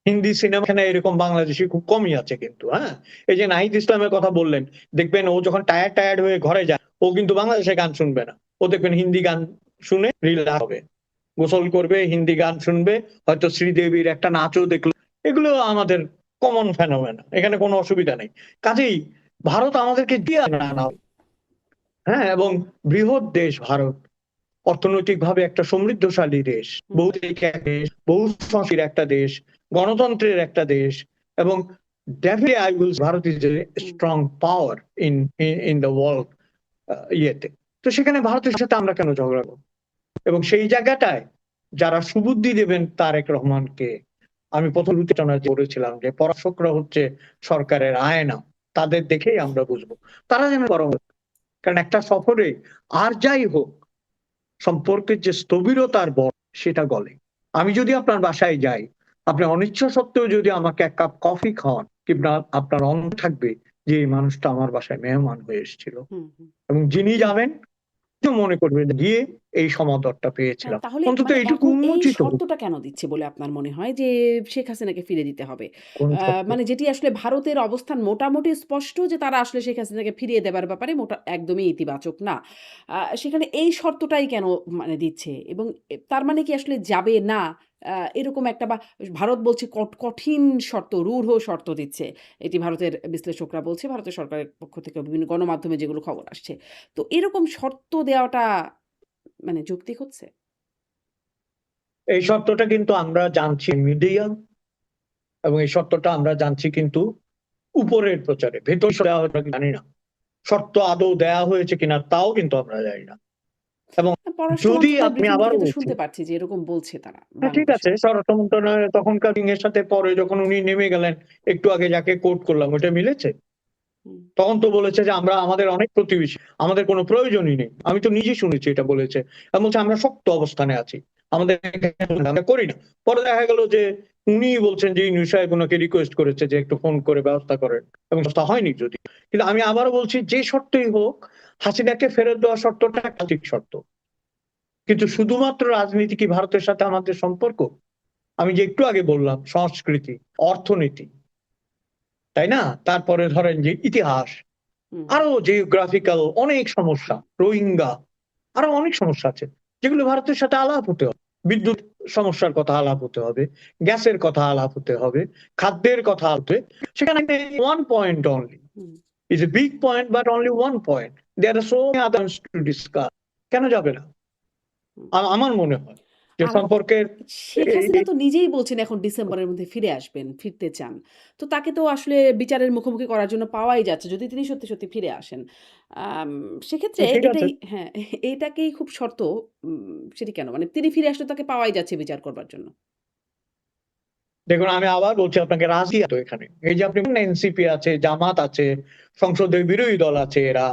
হিন্দি সিনেমা এখানে এরকম বাংলাদেশি খুব কমই আছে কিন্তু। হ্যাঁ, এই যে নাহিদ ইসলামের কথা বললেন, দেখবেন ও যখন টায়ার্ড হয়ে ঘরে যায়, ও কিন্তু বাংলাদেশে গান শুনবে না, ও দেখবেন হিন্দি গান শুনে রিল্যাক্স হবে, গোসল করবে, হিন্দি গান শুনবে, হয়তো শ্রীদেবীর একটা নাচও দেখলো। এগুলো আমাদের কমন ফেনোমেনা, এখানে কোনো অসুবিধা নেই। কাজেই ভারত আমাদেরকে দিয়ে না, হ্যাঁ, এবং বৃহৎ দেশ ভারত, অর্থনৈতিক ভাবে একটা সমৃদ্ধশালী দেশ, বহুদেশিক একটা দেশ, বহু সংস্কৃতির একটা দেশ, গণতন্ত্রের একটা দেশ, এবং definitely I will Bharat is a strong power in the world. ইয়েতে তো সেখানে ভারতের সাথে আমরা কেন ঝগড়া করব? এবং সেই জায়গাটায় যারা সুবুদ্ধি দেবেন তারেক রহমানকে, আমি প্রথম আলোচনা করেছিলাম যে পরাশকরা হচ্ছে সরকারের আয়না, তাদের দেখেই আমরা বুঝবো তারা যেন পরামর্শ। কারণ একটা সফরে আর যাই হোক, সম্পর্কের যে স্থবিরতার বল সেটা গলে। আমি যদি আপনার বাসায় যাই, আপনি অনিচ্ছা সত্ত্বেও যদি আমাকে এক কাপ কফি খাওয়ান, কিংবা আপনার অন্ন থাকবে যে এই মানুষটা আমার বাসায় মেহমান হয়ে এসেছিল, এবং যিনি যাবেন মনে করবেন গিয়ে এই সমাদরটা পেয়েছিলাম, তাহলে অন্তত মানে এইটুকু এখন এই উন্মোচিত হোক। শর্তটা কেন দিচ্ছে বলে আপনার মনে হয় যে শেখ হাসিনাকে ফিরে দিতে হবে? কোন সত্য? মানে যেটি আসলে ভারতের অবস্থান মোটামুটি স্পষ্ট যে তারা আসলে শেখ হাসিনাকে ফিরিয়ে দেবার ব্যাপারে একদমই ইতিবাচক না। সেখানে এই শর্তটাই কেন মানে দিচ্ছে? এবং তার মানে কি আসলে যাবে না? এরকম একটা বা ভারত বলছে কঠিন শর্ত, রূঢ় শর্ত দিচ্ছে। এটি ভারতের বিশ্লেষকরা বলছে, ভারতের সরকারের পক্ষ থেকে বিভিন্ন গণমাধ্যমে যেগুলো খবর আসছে। তো এরকম শর্ত দেওয়াটা মানে যৌক্তিক হচ্ছে? এই সত্যটা কিন্তু আমরা জানছি মিডিয়া, এবং এই সত্যটা আমরা জানছি কিন্তু উপরের প্রচারে, ভেতর দেওয়া হয়তো জানি না, শর্ত আদৌ দেয়া হয়েছে কিনা তাও কিন্তু আমরা জানি না। এবং পররাষ্ট্র যদি মন্ত্রণালয়ের আপনি ব্রিফিং থেকে আবারও তো বলছি, শুনতে পারছি যে এরকম বলছে তারা হ্যাঁ ঠিক আছে, বাংলাদেশের। স্বরাষ্ট্র মন্ত্রণালয় তখনকার এর সাথে পরে যখন উনি নেমে গেলেন, একটু আগে যাকে কোট করলাম, ওটা মিলেছে? হুম, তখন তো বলেছে যে আমরা আমাদের অনেক প্রতিবেশী, আমাদের কোনো প্রয়োজনই নেই। আমি তো নিজে শুনেছি এটা বলেছে, এবং বলছে আমরা শক্ত অবস্থানে আছি, আমাদের আমরা করি না। পরে দেখা গেল যে উনি বলছেন যে ইউনূস সাহেব ওনাকে রিকোয়েস্ট করেছে যে একটু ফোন করে ব্যবস্থা করেন, এবং ব্যবস্থা হয়নি যদি। কিন্তু আমি আবারও বলছি, যে শর্তই হোক, হাসিনাকে ফেরত দেওয়া শর্তটা একটা ঠিক শর্ত। কিন্তু শুধুমাত্র রাজনীতি কি ভারতের সাথে আমাদের সম্পর্ক? আমি যে একটু আগে বললাম, সংস্কৃতি, অর্থনীতি, তাই না? তারপরে ধরেন যে ইতিহাস, হুম, আরো জিওগ্রাফিক্যাল অনেক সমস্যা, রোহিঙ্গা, আরো অনেক সমস্যা আছে যেগুলো ভারতের সাথে আলাপ হতে হবে। বিদ্যুৎ সমস্যার কথা আলাপ হতে হবে, গ্যাসের কথা আলাপ হতে হবে, খাদ্যের কথা হতে। সেখানে one point only hmm. Is a big point, but only one point, there are so many others to discuss. কেন যাবে না? হুম। আমার মনে হয় যে আর সম্পর্কের শেখ হাসিনা তো নিজেই বলছেন এখন ডিসেম্বরের মধ্যে ফিরে আসবেন, ফিরতে চান। তো তাকে তো আসলে বিচারের মুখোমুখি করার জন্য পাওয়াই যাচ্ছে যদি তিনি সত্যি ফিরে আসেন। আম সেক্ষেত্রে ঠিক আছে, এটাই হ্যাঁ, এইটাকেই খুব শর্ত সেটি কেন? মানে তিনি ফিরে আসলে তাকে পাওয়াই যাচ্ছে বিচার করবার জন্য। দেখুন আমি আবার বলছি আপনাকে, রাজি তো এখানে এই যে আপনি এনসিপি আছে, জামাত আছে, সংসদের বিরোধী দল আছে এরা,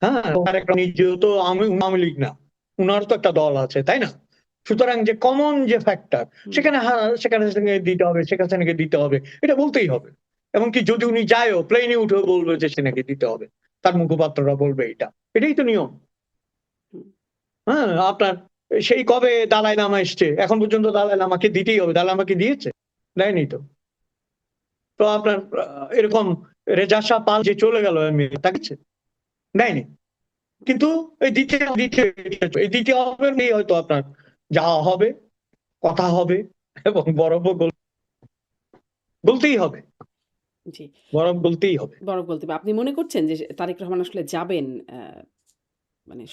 হ্যাঁ, একটা নিজেও তো আওয়ামী লীগ না, উনার তো একটা দল আছে, তাই না? সুতরাং যে কমন যে ফ্যাক্টর, হুম, সেখানে সেখানে দিতে হবে, সেখানে দিতে হবে, এটা বলতেই হবে। এমনকি যদি উনি যায়ও, প্লেনে উঠেও বলবে যে সেনাকে দিতে হবে, তার মুখপাত্ররা বলবে এটা, এটাই তো নিয়ম। হুম। হ্যাঁ, আপনার সেই কবে দালাই লামা এসছে, এখন পর্যন্ত দালাই লামাকে দিতেই হবে। দালাই লামাকে দিয়েছে? দেয়নি তো। তো আপনার এরকম রেজা শাহ পাল যে চলে গেল তাকে দেয়নি। কিন্তু এই দ্বিতীয় হবে হয়তো আপনার যাওয়া হবে, কথা হবে, এবং বরফ বলতেই হবে, জি, বরফ বলতেই হবে। বরফ গলতে হবে। আপনি মনে করছেন যে তারেক রহমান আসলে যাবেন মানে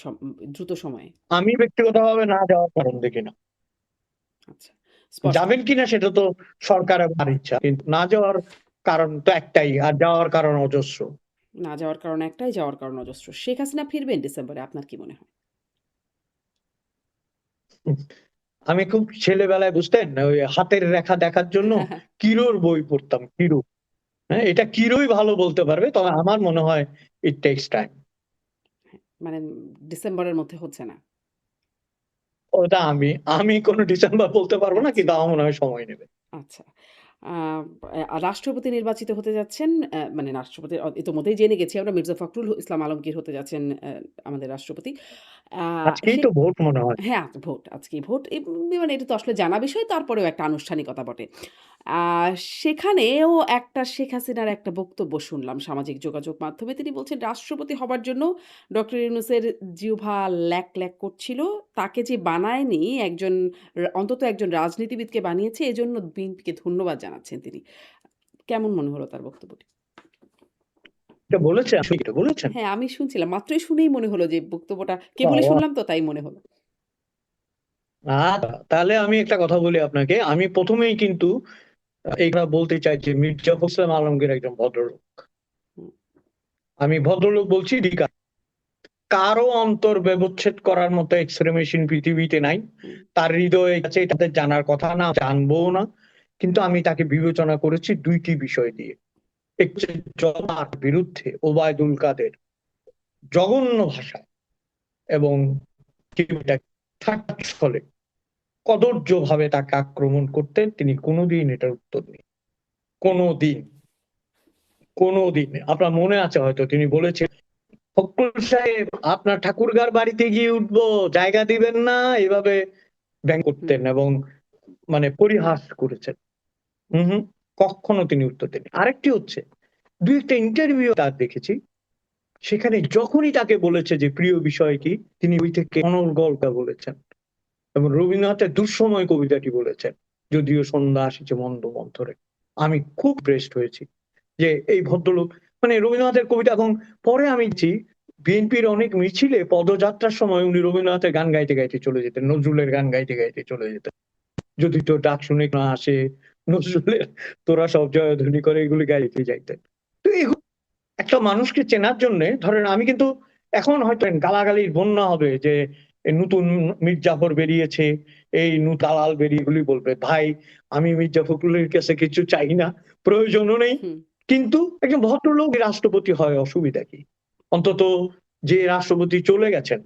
দ্রুত সময়ে? আমি ব্যক্তিগতভাবে না যাওয়ার কারণ দেখি না। আচ্ছা, স্পষ্ট। যাবেন কিনা সেটা তো সরকারের ইচ্ছা, কিন্তু না যাওয়ার কারণ তো একটাই, আর যাওয়ার কারণ অজস্র। না যাওয়ার কারণ একটাই, যাওয়ার কারণ অজস্র। শেখ হাসিনা ফিরবেন ডিসেম্বরে আপনার কি মনে হয়? আমি খুব ছেলেবেলায় বুঝতেন ওই হাতের রেখা দেখার জন্য কিরোর বই পড়তাম, কিরো। হ্যাঁ, এটা কিরোই ভালো বলতে পারবে, তবে আমার মনে হয় ইট টেকস টাইম। মানে ডিসেম্বরের মধ্যে হচ্ছে না। ওটা আমি কোনো ডিসেম্বর বলতে পারবো না, আচ্ছা, কিন্তু আমার মনে হয় সময় নেবে। আচ্ছা। আ রাষ্ট্রপতি নির্বাচিত হতে যাচ্ছেন। মানে রাষ্ট্রপতি ইতোমধ্যেই জেনে গেছি আমরা মির্জা ফখরুল ইসলাম আলমগীর হতে যাচ্ছেন আমাদের রাষ্ট্রপতি। আ আজকেই সে তো ভোট মনে হয়। হ্যাঁ, ভোট। আজকেই ভোট। মানে এটা তো আসলে জানা বিষয়, তারপরেও একটা আনুষ্ঠানিকতা বটে। আ সেখানেও একটা শেখ হাসিনার একটা বক্তব্য শুনলাম সামাজিক যোগাযোগ মাধ্যমে। তিনি বলছেন রাষ্ট্রপতি হবার জন্য ডক্টর ইউনূসের জিহ্বা ল্যাক, ল্যাক করছিল। তাকে যে বানায়নি একজন অন্তত একজন রাজনীতিবিদকে বানিয়েছে, এজন্য বিএনপিকে ধন্যবাদ জানাচ্ছেন তিনি। কেমন মনে হলো তার বক্তব্যটি? এটা বলেছে, আপনি এটা বলেছেন? হ্যাঁ, আমি শুনছিলাম। মাত্রই শুনেই মনে হলো যে বক্তব্যটা কেবলই বাবা! শুনলাম তো তাই মনে হলো। তাহলে আমি একটা কথা বলি আপনাকে। আমি ১ম এই কিন্তু এই কথা বলতে চাই যে মির্জা ফখরুল ইসলাম আলমগীর একজন ভদ্রলোক। হুম, আমি ভদ্রলোক বলছি বিকাশ। কারো অন্তর ব্যবচ্ছেদ করার মতো এক্স-রে মেশিন পৃথিবীতে নাই। হুম, তার হৃদয়ে আছে, এটা তাদের জানার কথা না, জানবও না। কিন্তু আমি তাকে বিবেচনা করেছি ২ টি বিষয় দিয়ে। একটি হচ্ছে জনতার বিরুদ্ধে ওবায়দুল কাদের জঘন্য ভাষায় এবং ছলে কদর্যভাবে তাকে আক্রমণ করতেন, তিনি কোনদিন এটার উত্তর নেই। কোনদিন, কোনদিন। আপনার মনে আছে হয়তো তিনি বলেছেন, "ফখরুল সাহেব আপনার ঠাকুরগাঁর বাড়িতে গিয়ে উঠবো, জায়গা দিবেন না?" এভাবে ব্যঙ্গ হুম, করতেন এবং মানে পরিহাস করেছেন। হু, হু। কখনো তিনি উত্তর দেননি। আরেকটি হচ্ছে ২ একটা ইন্টারভিউ তার দেখেছি। সেখানে যখনই তাকে বলেছে যে প্রিয় বিষয় কি? তিনি ওই থেকে অনর্গলটা বলেছেন। এবং রবীন্দ্রনাথের দুঃসময় কবিতাটি বলেছেন। যদিও সন্ধ্যা আসিছে মন্দ মন্থরে। আমি খুব ইমপ্রেসড হয়েছি যে এই ভদ্রলোক, মানে রবীন্দ্রনাথের কবিতা। এবং পরে আমি দেখছি বিএনপির অনেক মিছিলে পদযাত্রার সময় উনি রবীন্দ্রনাথের গান গাইতে, গাইতে চলে যেতেন। নজরুলের গান গাইতে, গাইতে চলে যেতেন। যদি তোর ডাক শুনে না আসে, নজরুলের তোরা সব জয়ধ্বনি করে এগুলি গাইতে যাইতেন। তো এগুলো একটা মানুষকে চেনার জন্যে ধরেন আমি কিন্তু এখন হয়তো গালাগালির বন্যা হবে যে নতুন মীর জাফর বেরিয়েছে, এই দালাল বেরিয়ে এগুলি বলবে। ভাই, আমি মির্জা ফখরুলের কাছে কিছু চাই না, প্রয়োজনও নেই। হুম, কিন্তু একজন ভদ্রলোক রাষ্ট্রপতি হয় অসুবিধা কি? অন্তত যে রাষ্ট্রপতি চলে গেছেন,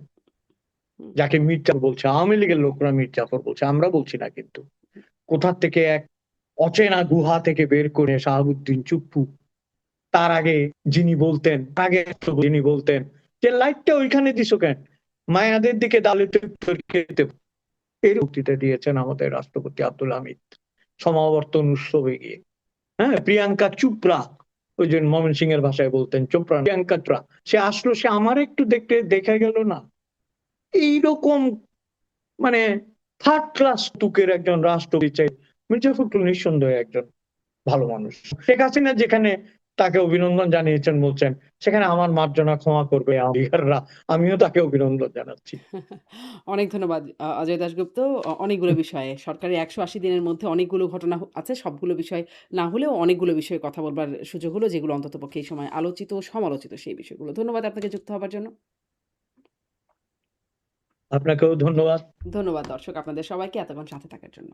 হুম, যাকে মীর জাফর বলছে, আওয়ামী লীগের লোকরা মীর জাফর বলছে, আমরা বলছি না কিন্তু। কোথা থেকে এক অচেনা গুহা থেকে বের করে শাহাবুদ্দিন চুপ্পু, তার আগে যিনি বলতেন যে লাইটটা ওইখানে দিছো কেন? মায়াদের দিকে দালিত খেতে। এই বক্তৃতা দিয়েছেন আমাদের রাষ্ট্রপতি আব্দুল হামিদ সমাবর্তন উৎসবে গিয়ে। হ্যাঁ, প্রিয়াঙ্কা চোপড়া, ওই যে ময়মনসিংহ এর ভাষায় বলতেন চোপড়া, প্রিয়াঙ্কা চোপড়া, সে আসলো, সে আমার একটু দেখতে দেখা গেল না। এইরকম মানে থার্ড ক্লাস তুকের একজন রাষ্ট্রপতি চাই। মির্জা ফখরুল নিঃসন্দেহে একজন ভালো মানুষ। শেখ হাসিনা যেখানে তাকে অভিনন্দন জানিয়েছেন বলছেন, সেখানে আমার মার্জনা ক্ষমা করবে বিহাররা। আমিও তাকে অভিনন্দন জানাচ্ছি। অনেক ধন্যবাদ অজয় দাশগুপ্ত। অনেকগুলো বিষয়ে সরকারি ১৮০ দিনের মধ্যে অনেকগুলো ঘটনা আছে। সবগুলো বিষয় না হলেও অনেকগুলো বিষয়ে কথা বলবার সুযোগ হলো, যেগুলো অন্ততপক্ষে এই সময় আলোচিত ও সমালোচিত সেই বিষয়গুলো। ধন্যবাদ আপনাকে যুক্ত হবার জন্য। আপনাকেও ধন্যবাদ। ধন্যবাদ দর্শক আপনাদের সবাইকে এতক্ষণ সাথে থাকার জন্য।